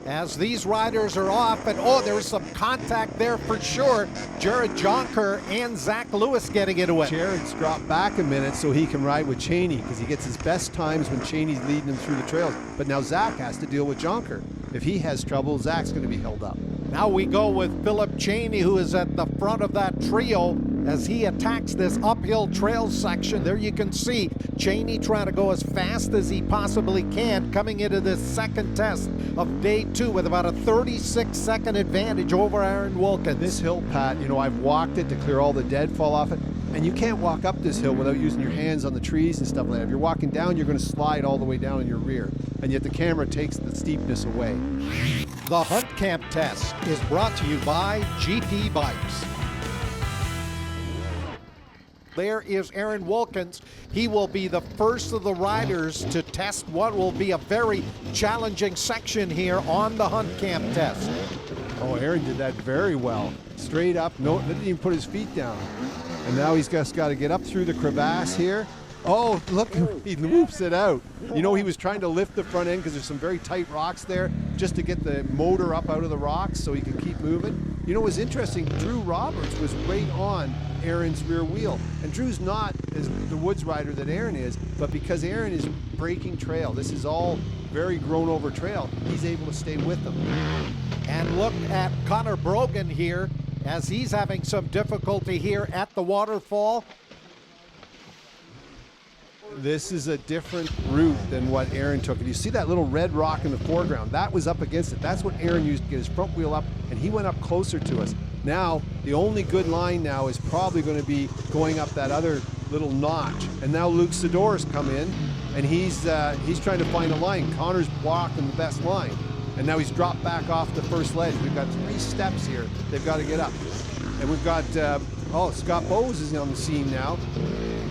As these riders are off, and oh, there's some contact there for sure. Jared Jonker and Zach Lewis getting it away. Jared's dropped back a minute so he can ride with Cheney because he gets his best times when Cheney's leading him through the trails. But now Zach has to deal with Jonker. If he has trouble, Zach's going to be held up. Now we go with Philip Cheney, who is at the front of that trio as he attacks this uphill trail section. There you can see Cheney trying to go as fast as he possibly can, coming into this second test of day 2 with about a 36-second advantage over Aaron Wilkins. This hill, Pat, you know, I've walked it to clear all the deadfall off it, and you can't walk up this hill without using your hands on the trees and stuff like that. If you're walking down, you're going to slide all the way down in your rear, and yet the camera takes the steepness away. The Hunt Camp Test is brought to you by GP Bikes. There is Aaron Wilkins. He will be the first of the riders to test what will be a very challenging section here on the Hunt Camp Test. Oh, Aaron did that very well. Straight up, no, didn't even put his feet down. And now he's just got to get up through the crevasse here. Oh, look, he whoops it out. You know, he was trying to lift the front end because there's some very tight rocks there just to get the motor up out of the rocks so he can keep moving. You know, what's interesting, Drew Roberts was right on Aaron's rear wheel. And Drew's not as the woods rider that Aaron is, but because Aaron is breaking trail, this is all very grown over trail, he's able to stay with them. And look at Conor Brogan here as he's having some difficulty here at the waterfall. This is a different route than what Aaron took. And you see that little red rock in the foreground? That was up against it. That's what Aaron used to get his front wheel up, and he went up closer to us. Now, the only good line now is probably going to be going up that other little notch. And now Luke Sador's come in, and he's trying to find a line. Conor's blocking the best line. And now he's dropped back off the first ledge. We've got 3 steps here they've got to get up. And we've got, Scott Bowes is on the scene now.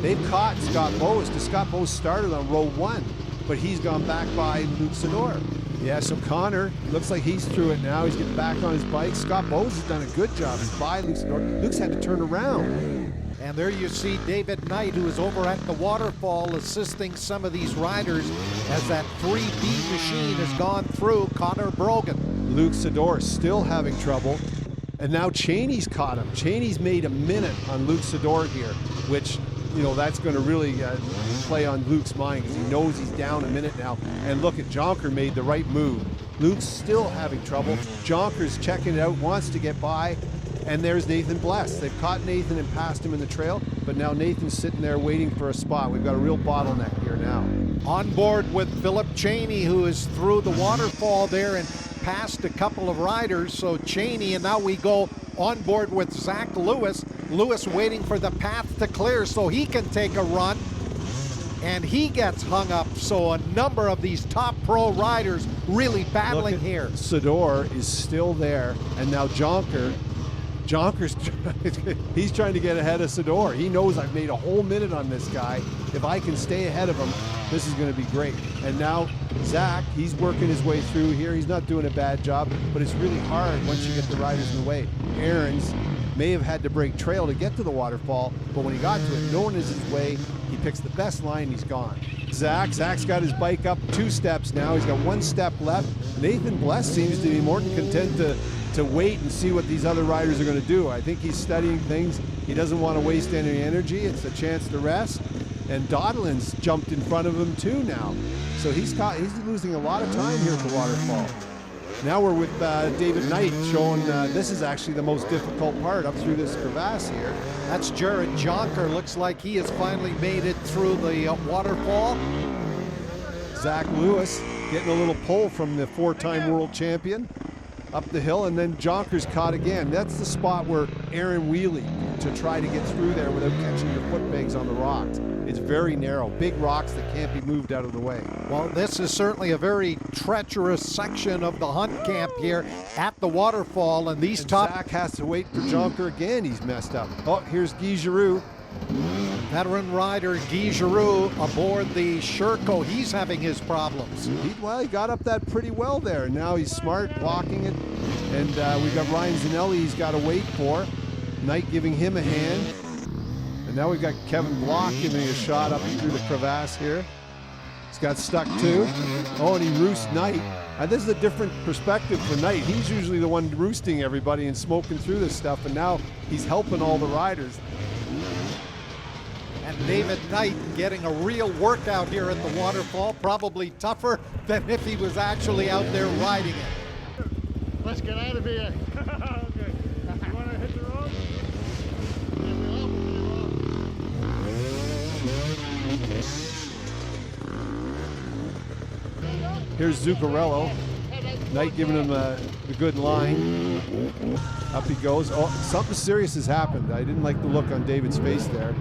They've caught Scott Bowes. Scott Bowes started on row 1, but he's gone back by Luke Sador. Yeah, so Conor, looks like he's through it now. He's getting back on his bike. Scott Bowes has done a good job. He's by Luke Sador. Luke's had to turn around. And there you see David Knight, who is over at the waterfall assisting some of these riders as that 3B machine has gone through Conor Brogan. Luke Sador still having trouble. And now Cheney's caught him. Cheney's made a minute on Luke Sador here, which, you know, that's going to really play on Luke's mind because he knows he's down a minute now. And look at Jonker made the right move. Luke's still having trouble. Jonker's checking it out, wants to get by. And there's Nathan Bless. They've caught Nathan and passed him in the trail, but now Nathan's sitting there waiting for a spot. We've got a real bottleneck here now. On board with Philip Cheney, who is through the waterfall there and passed a couple of riders. So Cheney, and now we go on board with Zach Lewis. Lewis waiting for the path to clear so he can take a run. And he gets hung up. So a number of these top pro riders really battling here. Sador is still there, and now Jonker's he's trying to get ahead of Sador. He knows I've made a whole minute on this guy. If I can stay ahead of him, this is going to be great. And now Zach, he's working his way through here. He's not doing a bad job, but it's really hard once you get the riders in the way. Aaron's may have had to break trail to get to the waterfall, but when he got to it, no one is his way. He picks the best line, he's gone. Zach's got his bike up 2 steps now. He's got 1 step left. Nathan Bless seems to be more than content to wait and see what these other riders are going to do. I think he's studying things. He doesn't want to waste any energy. It's a chance to rest. And Dodlin's jumped in front of him too now. So he's losing a lot of time here at the waterfall. Now we're with David Knight showing this is actually the most difficult part up through this crevasse here. That's Jared Jonker. Looks like he has finally made it through the waterfall. Zach Lewis getting a little pull from the 4-time world champion up the hill, and then Jonker's caught again. That's the spot where Aaron wheelied to try to get through there without catching your foot pegs on the rocks. It's very narrow, big rocks that can't be moved out of the way. Well, this is certainly a very treacherous section of the hunt camp here at the waterfall, and these Zach has to wait for Jonker again. He's messed up. Oh, here's Guy Giroux. Veteran rider Guy Giroux aboard the Sherco. He's having his problems. He got up that pretty well there. Now he's smart, walking it. And we've got Ryan Zanelli he's got to wait for. Knight giving him a hand. And now we've got Kevin Block giving a shot up through the crevasse here. He's got stuck too. Oh, and he roosts Knight. This is a different perspective for Knight. He's usually the one roosting everybody and smoking through this stuff, and now he's helping all the riders. And David Knight getting a real workout here at the waterfall, probably tougher than if he was actually out there riding it. Let's get out of here. Okay. You want to hit the road? Here's Zuccarello. Knight giving him a good line. Up he goes. Oh, something serious has happened. I didn't like the look on David's face there.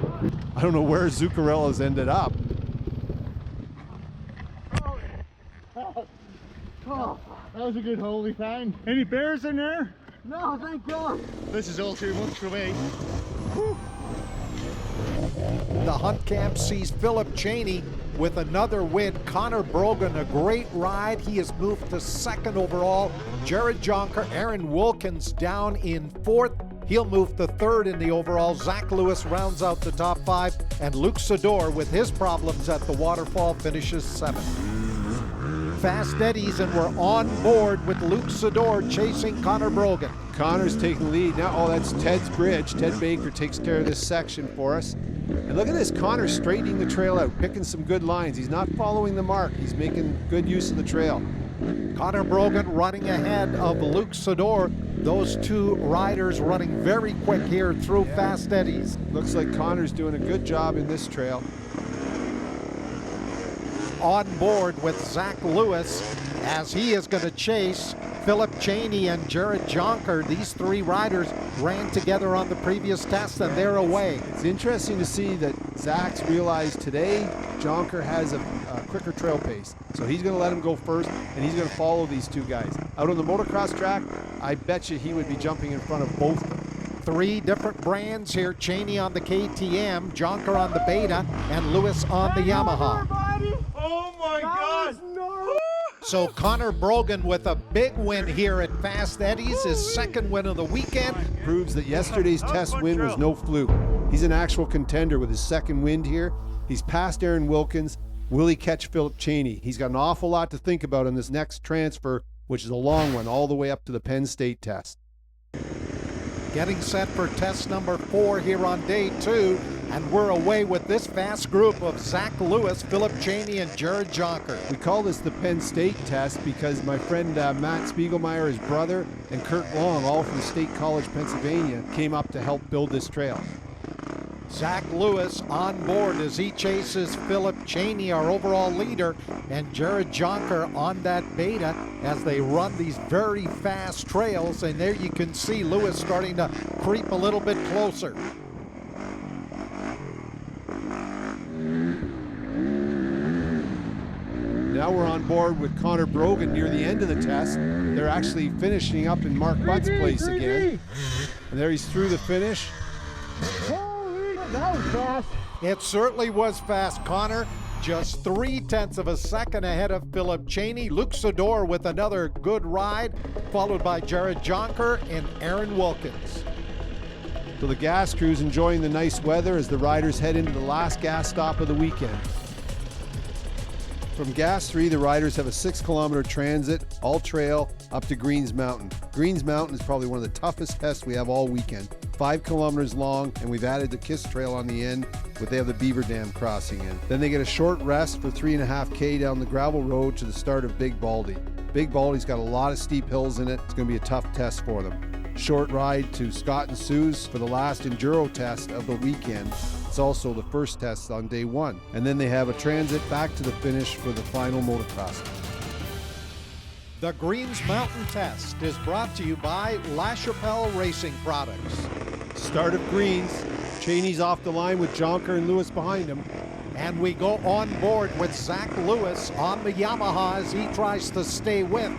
I don't know where Zuccarello's ended up. Oh, that was a good hole we found. Any bears in there? No, thank God. This is all too much for me. The hunt camp sees Philip Cheney with another win. Conor Brogan, a great ride. He has moved to 2nd overall. Jared Jonker, Aaron Wilkins down in 4th. He'll move to 3rd in the overall. Zach Lewis rounds out the top 5. And Luke Sador, with his problems at the waterfall, finishes 7th. Fast Eddies, and we're on board with Luke Sador chasing Conor Brogan. Conor's taking lead now. Oh, that's Ted's bridge. Ted Baker takes care of this section for us. And look at this, Conor straightening the trail out, picking some good lines. He's not following the mark. He's making good use of the trail. Conor Brogan running ahead of Luke Sador. Those 2 riders running very quick here through Fast Eddies. Looks like Conor's doing a good job in this trail. On board with Zach Lewis as he is going to chase Philip Cheney and Jared Jonker. These 3 riders ran together on the previous test, and they're away. It's interesting to see that Zach's realized today Jonker has a quicker trail pace. So he's going to let him go first, and he's going to follow these 2 guys. Out on the motocross track, I bet you he would be jumping in front of both of them. 3 different brands here. Cheney on the KTM, Jonker on the Beta, and Lewis on the Yamaha. Oh my God! So Conor Brogan with a big win here at Fast Eddie's, his second win of the weekend. Proves that yesterday's test win was no fluke. He's an actual contender with his second win here. He's passed Aaron Wilkins. Will he catch Philip Cheney? He's got an awful lot to think about in this next transfer, which is a long one, all the way up to the Penn State test. Getting set for test number 4 here on day 2, and we're away with this fast group of Zach Lewis, Philip Cheney, and Jared Jonker. We call this the Penn State test because my friend Matt Spiegelmeier, his brother, and Kurt Long, all from State College, Pennsylvania, came up to help build this trail. Zach Lewis on board as he chases Philip Cheney, our overall leader, and Jared Jonker on that beta as they run these very fast trails. And there you can see Lewis starting to creep a little bit closer. Now we're on board with Conor Brogan near the end of the test. They're actually finishing up in Mark Butt's place again. And there he's through the finish. That was fast. It certainly was fast, Connor. Just 0.3 of a second ahead of Philip Cheney. Luke Sador with another good ride, followed by Jared Jonker and Aaron Wilkins. So the gas crew's enjoying the nice weather as the riders head into the last gas stop of the weekend. From Gas 3, the riders have a 6-kilometer transit, all trail, up to Greens Mountain. Greens Mountain is probably one of the toughest tests we have all weekend. 5 kilometers long, and we've added the Kiss Trail on the end, but they have the Beaver Dam crossing in. Then they get a short rest for 3.5K down the gravel road to the start of Big Baldy. Big Baldy's got a lot of steep hills in it. It's going to be a tough test for them. Short ride to Scott and Sue's for the last enduro test of the weekend. It's also the first test on day 1. And then they have a transit back to the finish for the final motocross. The Greens Mountain Test is brought to you by La Chapelle Racing Products. Start of Greens. Cheney's off the line with Jonker and Lewis behind him. And we go on board with Zach Lewis on the Yamaha as he tries to stay with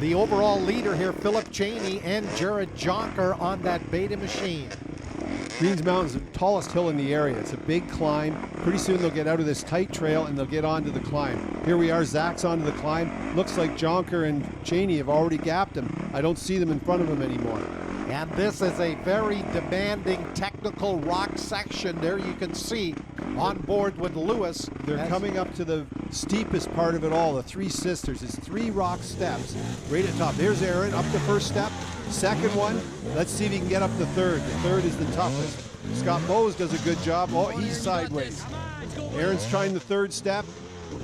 the overall leader here, Philip Cheney, and Jared Jonker on that beta machine. Greens Mountain's the tallest hill in the area. It's a big climb. Pretty soon they'll get out of this tight trail and they'll get onto the climb. Here we are, Zach's onto the climb. Looks like Jonker and Cheney have already gapped him. I don't see them in front of him anymore. And this is a very demanding technical rock section. There you can see on board with Lewis. They're coming up to the steepest part of it all, the Three Sisters. It's 3 rock steps right at the top. There's Aaron up the first step. Second one, let's see if he can get up the third. The third is the toughest. Scott Bowes does a good job. Oh, he's sideways. Aaron's trying the third step.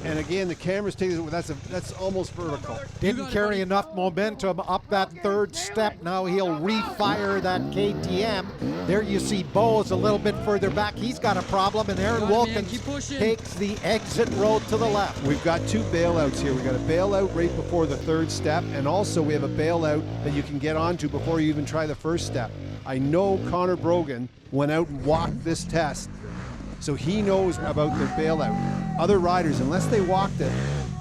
And again, the camera's taking it. That's almost vertical. Didn't carry enough momentum up that third step. Now he'll refire that KTM. There you see Bowes a little bit further back. He's got a problem, and Aaron Wilkins takes the exit road to the left. We've got 2 bailouts here. We've got a bailout right before the third step, and also we have a bailout that you can get onto before you even try the first step. I know Conor Brogan went out and walked this test, so he knows about their bailout. Other riders, unless they walked it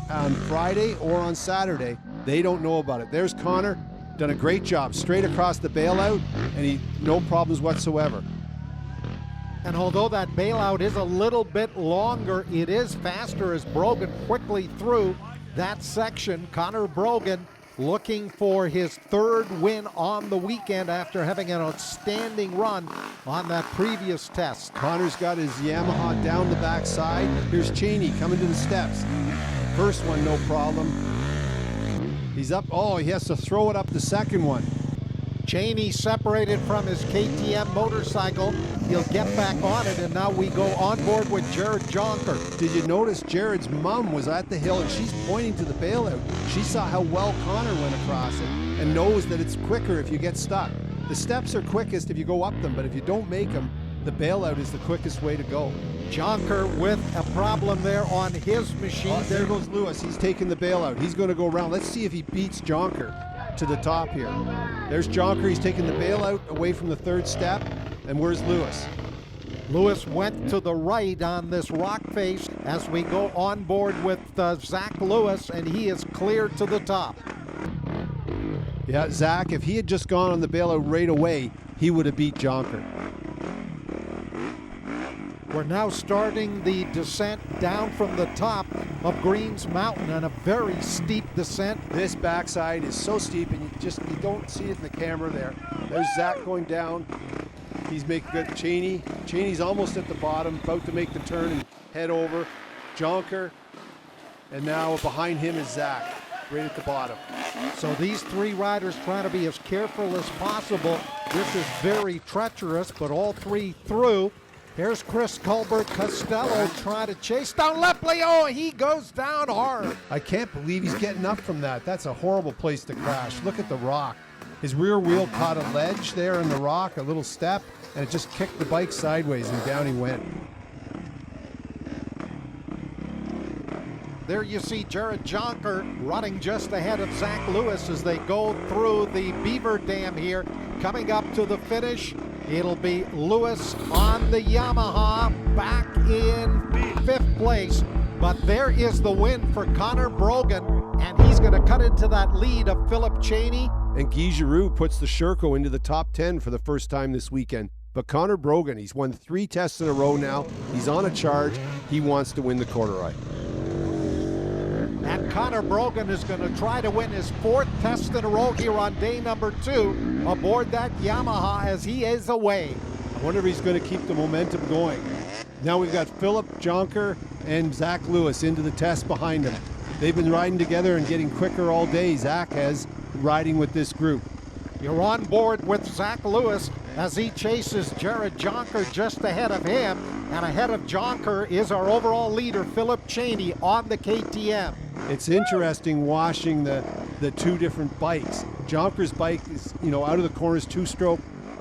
on Friday or on Saturday, they don't know about it. There's Conor, done a great job, straight across the bailout, and no problems whatsoever. And although that bailout is a little bit longer, it is faster as Brogan quickly through that section. Conor Brogan looking for his 3rd win on the weekend after having an outstanding run on that previous test. Conor's got his Yamaha down the backside. Here's Cheney coming to the steps. First one, no problem. He's up. Oh, he has to throw it up the second one. Cheney separated from his KTM motorcycle. He'll get back on it, and now we go on board with Jared Jonker. Did you notice Jared's mom was at the hill and she's pointing to the bailout? She saw how well Conor went across it and knows that it's quicker if you get stuck. The steps are quickest if you go up them, but if you don't make them, the bailout is the quickest way to go. Jonker with a problem there on his machine. Oh, there goes Lewis. He's taking the bailout. He's going to go around. Let's see if he beats Jonker to the top here. There's Jonker. He's taking the bailout away from the third step. And where's Lewis? Lewis went to the right on this rock face as we go on board with Zach Lewis, and he is clear to the top. Yeah, Zach, if he had just gone on the bailout right away, he would have beat Jonker. We're now starting the descent down from the top of Greens Mountain, and a very steep descent. This backside is so steep, and you don't see it in the camera there. There's Zach going down. He's making good. Cheney's almost at the bottom, about to make the turn and head over. Jonker, and now behind him is Zach, right at the bottom. So these three riders trying to be as careful as possible. This is very treacherous, but all three through. Here's Chris Colbert Costello trying to chase down Lepley. Oh, he goes down hard. I can't believe he's getting up from that. That's a horrible place to crash. Look at the rock. His rear wheel caught a ledge there in the rock, a little step, and it just kicked the bike sideways, and down he went. There you see Jared Jonker running just ahead of Zach Lewis as they go through the Beaver Dam here. Coming up to the finish, it'll be Lewis on the Yamaha back in 5th place. But there is the win for Conor Brogan, and he's going to cut into that lead of Philip Cheney. And Guy Giroux puts the Sherco into the top 10 for the first time this weekend. But Conor Brogan, he's won 3 tests in a row now. He's on a charge. He wants to win the Corduroy. And Conor Brogan is going to try to win his 4th test in a row here on day number 2 aboard that Yamaha as he is away. I wonder if he's going to keep the momentum going. Now we've got Philip Jonker and Zach Lewis into the test behind him. They've been riding together and getting quicker all day. Zach has riding with this group. You're on board with Zach Lewis as he chases Jared Jonker just ahead of him. And ahead of Jonker is our overall leader, Philip Cheney, on the KTM. It's interesting watching the two different bikes. Jonker's bike is, out of the corners, 2-stroke,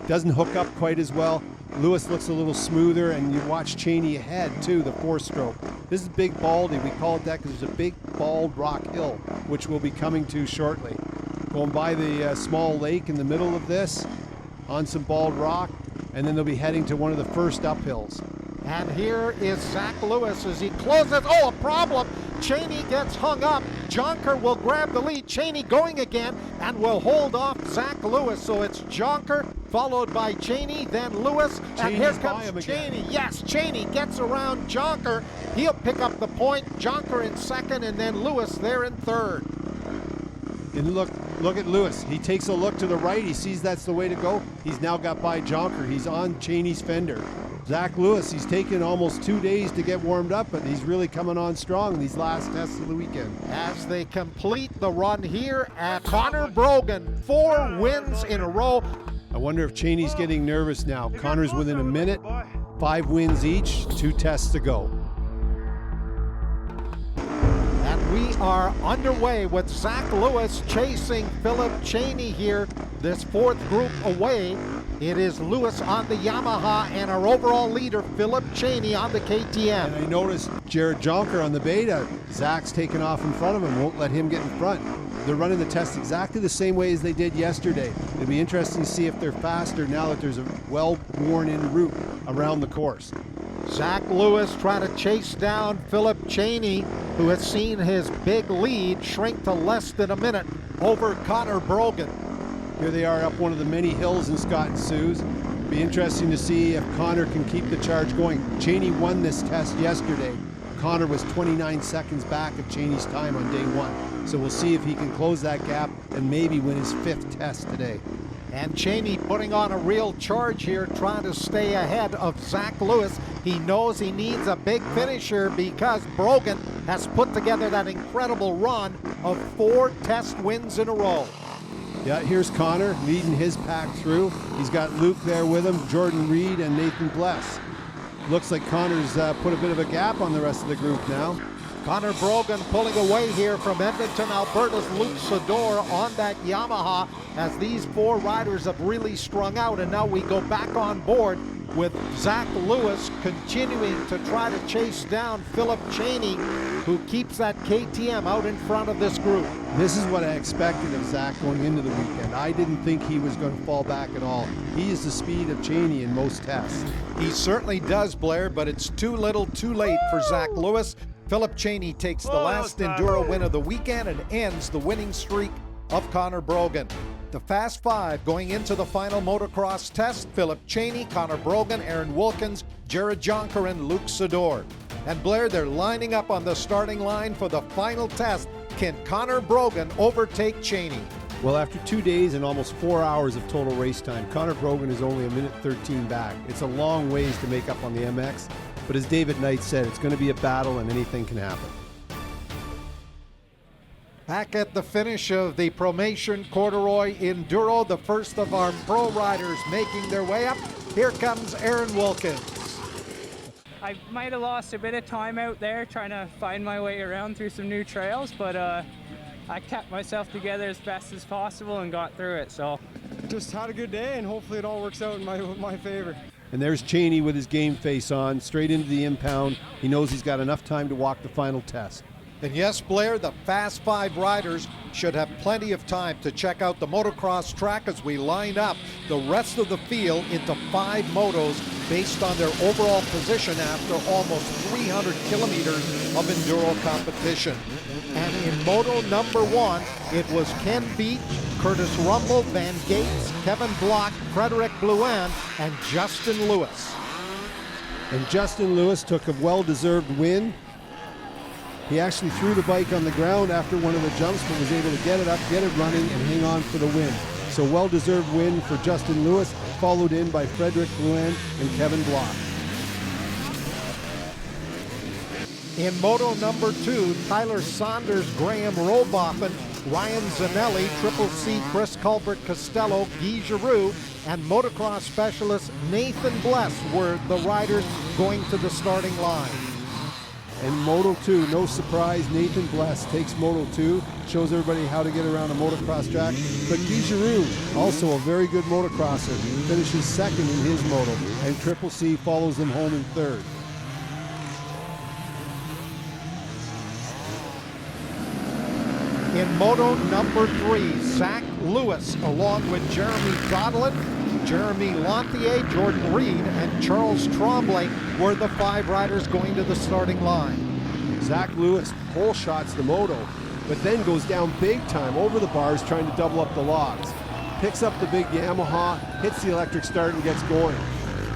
doesn't hook up quite as well. Lewis looks a little smoother, and you watch Cheney ahead too, the 4-stroke. This is Big Baldy. We call it that because there's a big bald rock hill, which we'll be coming to shortly. Going by the small lake in the middle of this, on some bald rock, and then they'll be heading to one of the first uphills. And here is Zach Lewis as he closes. Oh, a problem. Cheney gets hung up. Jonker will grab the lead. Cheney going again and will hold off Zach Lewis. So it's Jonker followed by Cheney, then Lewis. And here comes Cheney. Yes, Cheney gets around Jonker. He'll pick up the point. Jonker in 2nd and then Lewis there in 3rd. And look at Lewis. He takes a look to the right. He sees that's the way to go. He's now got by Jonker. He's on Cheney's fender. Zach Lewis, he's taken almost 2 days to get warmed up, but he's really coming on strong in these last tests of the weekend. As they complete the run here at Conor Brogan, 4 wins in a row. I wonder if Cheney's getting nervous now. Conor's within a minute, 5 wins each, 2 tests to go. And we are underway with Zach Lewis chasing Philip Cheney here, this 4th group away. It is Lewis on the Yamaha and our overall leader, Philip Cheney, on the KTM. And I noticed Jared Jonker on the Beta. Zach's taken off in front of him, won't let him get in front. They're running the test exactly the same way as they did yesterday. It'll be interesting to see if they're faster now that there's a well-worn-in route around the course. Zach Lewis trying to chase down Philip Cheney, who has seen his big lead shrink to less than a minute over Conor Brogan. Here they are up one of the many hills in Scott and Sue's. Be interesting to see if Conor can keep the charge going. Cheney won this test yesterday. Conor was 29 seconds back of Cheney's time on day 1. So we'll see if he can close that gap and maybe win his 5th test today. And Cheney putting on a real charge here, trying to stay ahead of Zach Lewis. He knows he needs a big finisher because Brogan has put together that incredible run of 4 test wins in a row. Yeah, here's Conor leading his pack through. He's got Luke there with him, Jordan Reed and Nathan Bless. Looks like Conor's put a bit of a gap on the rest of the group now. Conor Brogan pulling away here from Edmonton, Alberta's Luke Sador on that Yamaha as these 4 riders have really strung out, and now we go back on board with Zach Lewis continuing to try to chase down Philip Cheney, who keeps that KTM out in front of this group. This is what I expected of Zach going into the weekend. I didn't think he was going to fall back at all. He is the speed of Cheney in most tests. He certainly does, Blair, but it's too little too late for Zach Lewis. Philip Cheney takes the last Enduro win of the weekend and ends the winning streak of Conor Brogan. The Fast Five going into the final motocross test: Philip Cheney, Conor Brogan, Aaron Wilkins, Jared Jonker, and Luke Sador. And Blair, they're lining up on the starting line for the final test. Can Conor Brogan overtake Cheney? Well, after 2 days and almost 4 hours of total race time, Conor Brogan is only a minute 13 back. It's a long ways to make up on the MX, but as David Knight said, it's going to be a battle and anything can happen. Back at the finish of the Promation Corduroy Enduro, the first of our pro riders making their way up. Here comes Aaron Wilkins. I might have lost a bit of time out there trying to find my way around through some new trails, but I kept myself together as best as possible and got through it. So Just had a good day, and hopefully it all works out in my favor. And there's Cheney with his game face on, straight into the impound. He knows he's got enough time to walk the final test. And yes, Blair, the Fast Five riders should have plenty of time to check out the motocross track as we line up the rest of the field into 5 motos based on their overall position after almost 300 kilometers of enduro competition. And in moto number 1, it was Ken Beach, Curtis Rumble, Van Gates, Kevin Block, Frederick Blouin, and Justin Lewis. And Justin Lewis took a well-deserved win. He actually threw the bike on the ground after one of the jumps, but was able to get it up, get it running, and hang on for the win. So well-deserved win for Justin Lewis, followed in by Frederick Blouin and Kevin Block. In moto number 2, Tyler Saunders, Graham Roboffen, Ryan Zanelli, Triple C, Chris Colbert Costello, Guy Giroux, and motocross specialist Nathan Bless were the riders going to the starting line. And Moto 2, no surprise, Nathan Bless takes Moto 2, shows everybody how to get around a motocross track. But Guy Giroux, also a very good motocrosser, finishes second in his moto, and Triple C follows them home in third. In moto number 3, Zach Lewis, along with Jeremy Godlin, Jeremy Lantier, Jordan Reed, and Charles Tremblay were the 5 riders going to the starting line. Zach Lewis pole shots the moto, but then goes down big time over the bars trying to double up the logs. Picks up the big Yamaha, hits the electric start and gets going.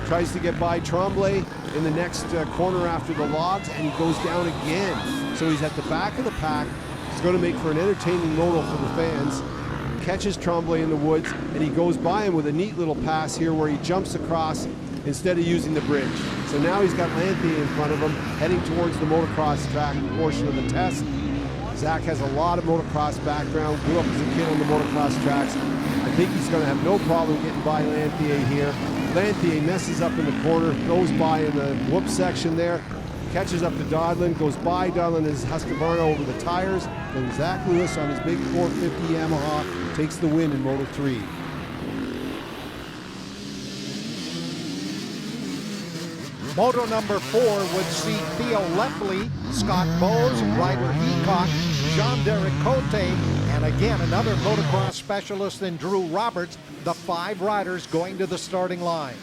Tries to get by Tremblay in the next corner after the logs, and he goes down again. So he's at the back of the pack. He's going to make for an entertaining moto for the fans. Catches Tremblay in the woods, and he goes by him with a neat little pass here where he jumps across instead of using the bridge. So now he's got Lantier in front of him, heading towards the motocross track portion of the test. Zach has a lot of motocross background, grew up as a kid on the motocross tracks. I think he's going to have no problem getting by Lantier here. Lantier messes up in the corner, goes by in the whoop section there, catches up to Dodlin, goes by Dodlin and his Husqvarna over the tires, and Zach Lewis on his big 450 Yamaha takes the win in Moto 3. Moto number 4 would see Theo Lepley, Scott Bowes, Ryder Heacock, Jean-Derek Cote, and again another motocross specialist in Drew Roberts, the 5 riders going to the starting line.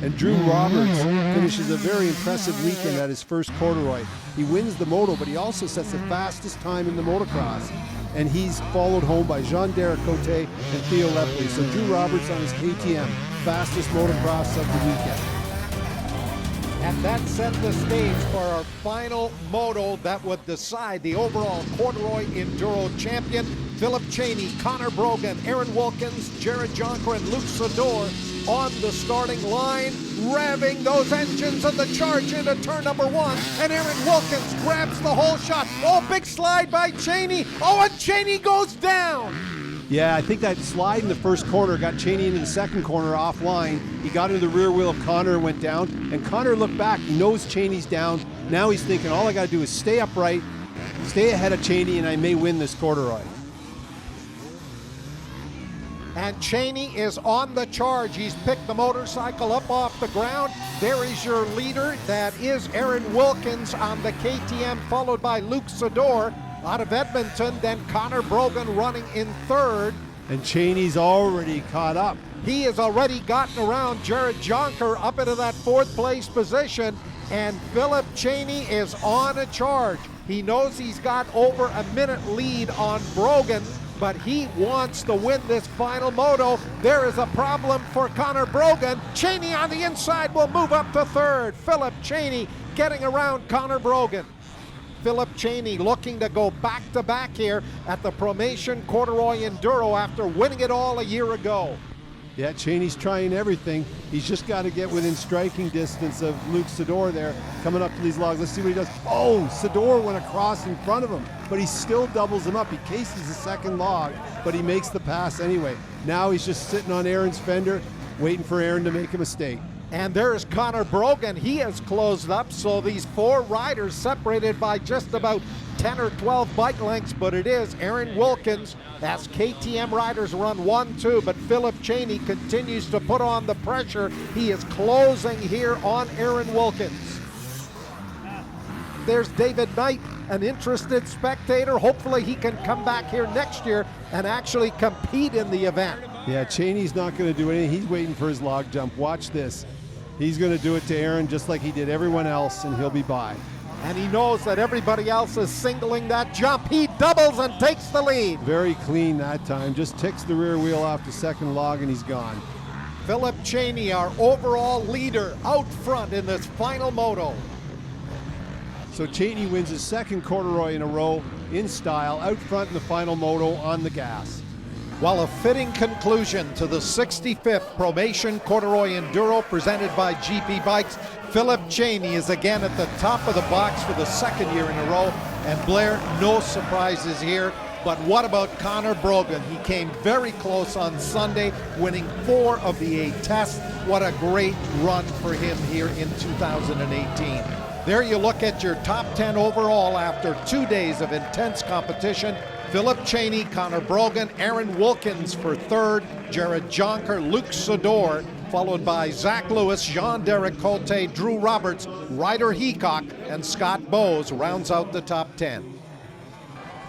And Drew Roberts finishes a very impressive weekend at his first Corduroy. He wins the moto, but he also sets the fastest time in the motocross. And he's followed home by Jean-Derek Cote and Theo Lepley. So Drew Roberts on his KTM, fastest motocross of the weekend. And that set the stage for our final moto that would decide the overall Corduroy Enduro champion. Philip Cheney, Conor Brogan, Aaron Wilkins, Jared Jonker, and Luke Sador on the starting line, revving those engines of the charge into turn number 1, and Aaron Wilkins grabs the whole shot. Oh, big slide by Cheney. Oh, and Cheney goes down. Yeah, I think that slide in the first corner got Cheney into the second corner offline. He got into the rear wheel of Conor and went down, and Conor looked back, knows Cheney's down. Now he's thinking, all I got to do is stay upright, stay ahead of Cheney, and I may win this Corduroy. And Cheney is on the charge. He's picked the motorcycle up off the ground. There is your leader. That is Aaron Wilkins on the KTM, followed by Luke Sador out of Edmonton. Then Conor Brogan running in third. And Cheney's already caught up. He has already gotten around Jared Jonker up into that 4th place position. And Philip Cheney is on a charge. He knows he's got over a minute lead on Brogan, but he wants to win this final moto. There is a problem for Conor Brogan. Cheney on the inside will move up to third. Philip Cheney getting around Conor Brogan. Philip Cheney looking to go back-to-back here at the Promation Corduroy Enduro after winning it all a year ago. Yeah, Cheney's trying everything. He's just got to get within striking distance of Luke Sador there, coming up to these logs. Let's see what he does. Oh, Sador went across in front of him, but he still doubles him up. He cases the second log, but he makes the pass anyway. Now he's just sitting on Aaron's fender, waiting for Aaron to make a mistake. And there's Conor Brogan. He has closed up, so these four riders separated by just about 10 or 12 bike lengths, but it is Aaron Wilkins as KTM riders run 1-2, but Philip Cheney continues to put on the pressure. He is closing here on Aaron Wilkins. There's David Knight, an interested spectator. Hopefully he can come back here next year and actually compete in the event. Yeah, Cheney's not going to do anything. He's waiting for his log jump. Watch this. He's going to do it to Aaron just like he did everyone else, and he'll be by. And he knows that everybody else is singling that jump. He doubles and takes the lead. Very clean that time. Just ticks the rear wheel off the second log and he's gone. Philip Cheney, our overall leader, out front in this final moto. So Cheney wins his second corduroy in a row in style, out front in the final moto on the gas. Well, a fitting conclusion to the 65th Promation Corduroy Enduro presented by GP Bikes. Philip Cheney is again at the top of the box for the second year in a row. And Blair, no surprises here. But what about Conor Brogan? He came very close on Sunday, winning 4 of the 8 tests. What a great run for him here in 2018. There you look at your top 10 overall after 2 days of intense competition. Philip Cheney, Conor Brogan, Aaron Wilkins for third, Jared Jonker, Luke Sador, followed by Zach Lewis, Jean-Derek Cote, Drew Roberts, Ryder Heacock, and Scott Bowes rounds out the top 10.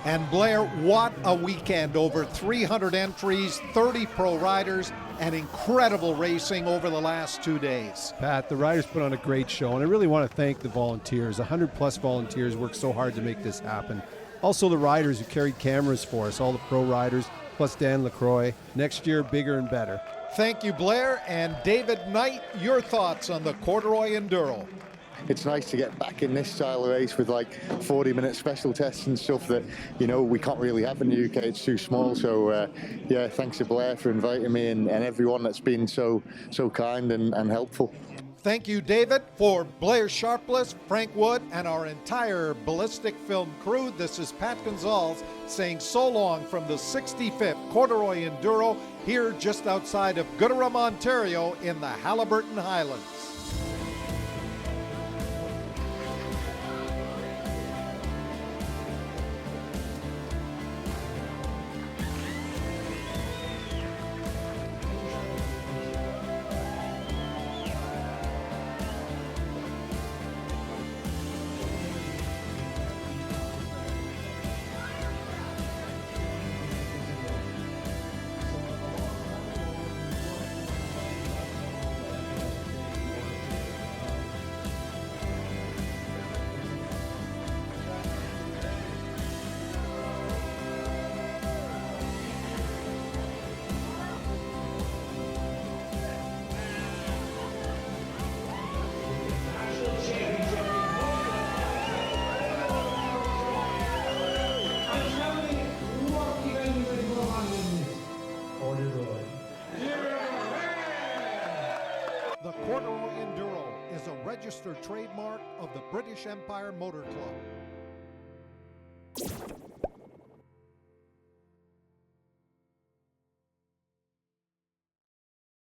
And Blair, what a weekend. Over 300 entries, 30 pro riders, and incredible racing over the last 2 days. Pat, the riders put on a great show, and I really want to thank the volunteers. 100+ volunteers worked so hard to make this happen. Also the riders who carried cameras for us, all the pro riders, plus Dan LaCroix. Next year, bigger and better. Thank you, Blair. And David Knight, your thoughts on the Corduroy Enduro? It's nice to get back in this style of race with like 40-minute special tests and stuff that, you know, we can't really have in the UK. It's too small. So, yeah, thanks to Blair for inviting me and everyone that's been so kind and helpful. Thank you, David. For Blair Sharpless, Frank Wood, and our entire Bellistic film crew, this is Pat Gonsalves saying so long from the 65th Corduroy Enduro here just outside of Gooderham, Ontario in the Haliburton Highlands. The Corduroy Enduro is a registered trademark of the British Empire Motor Club.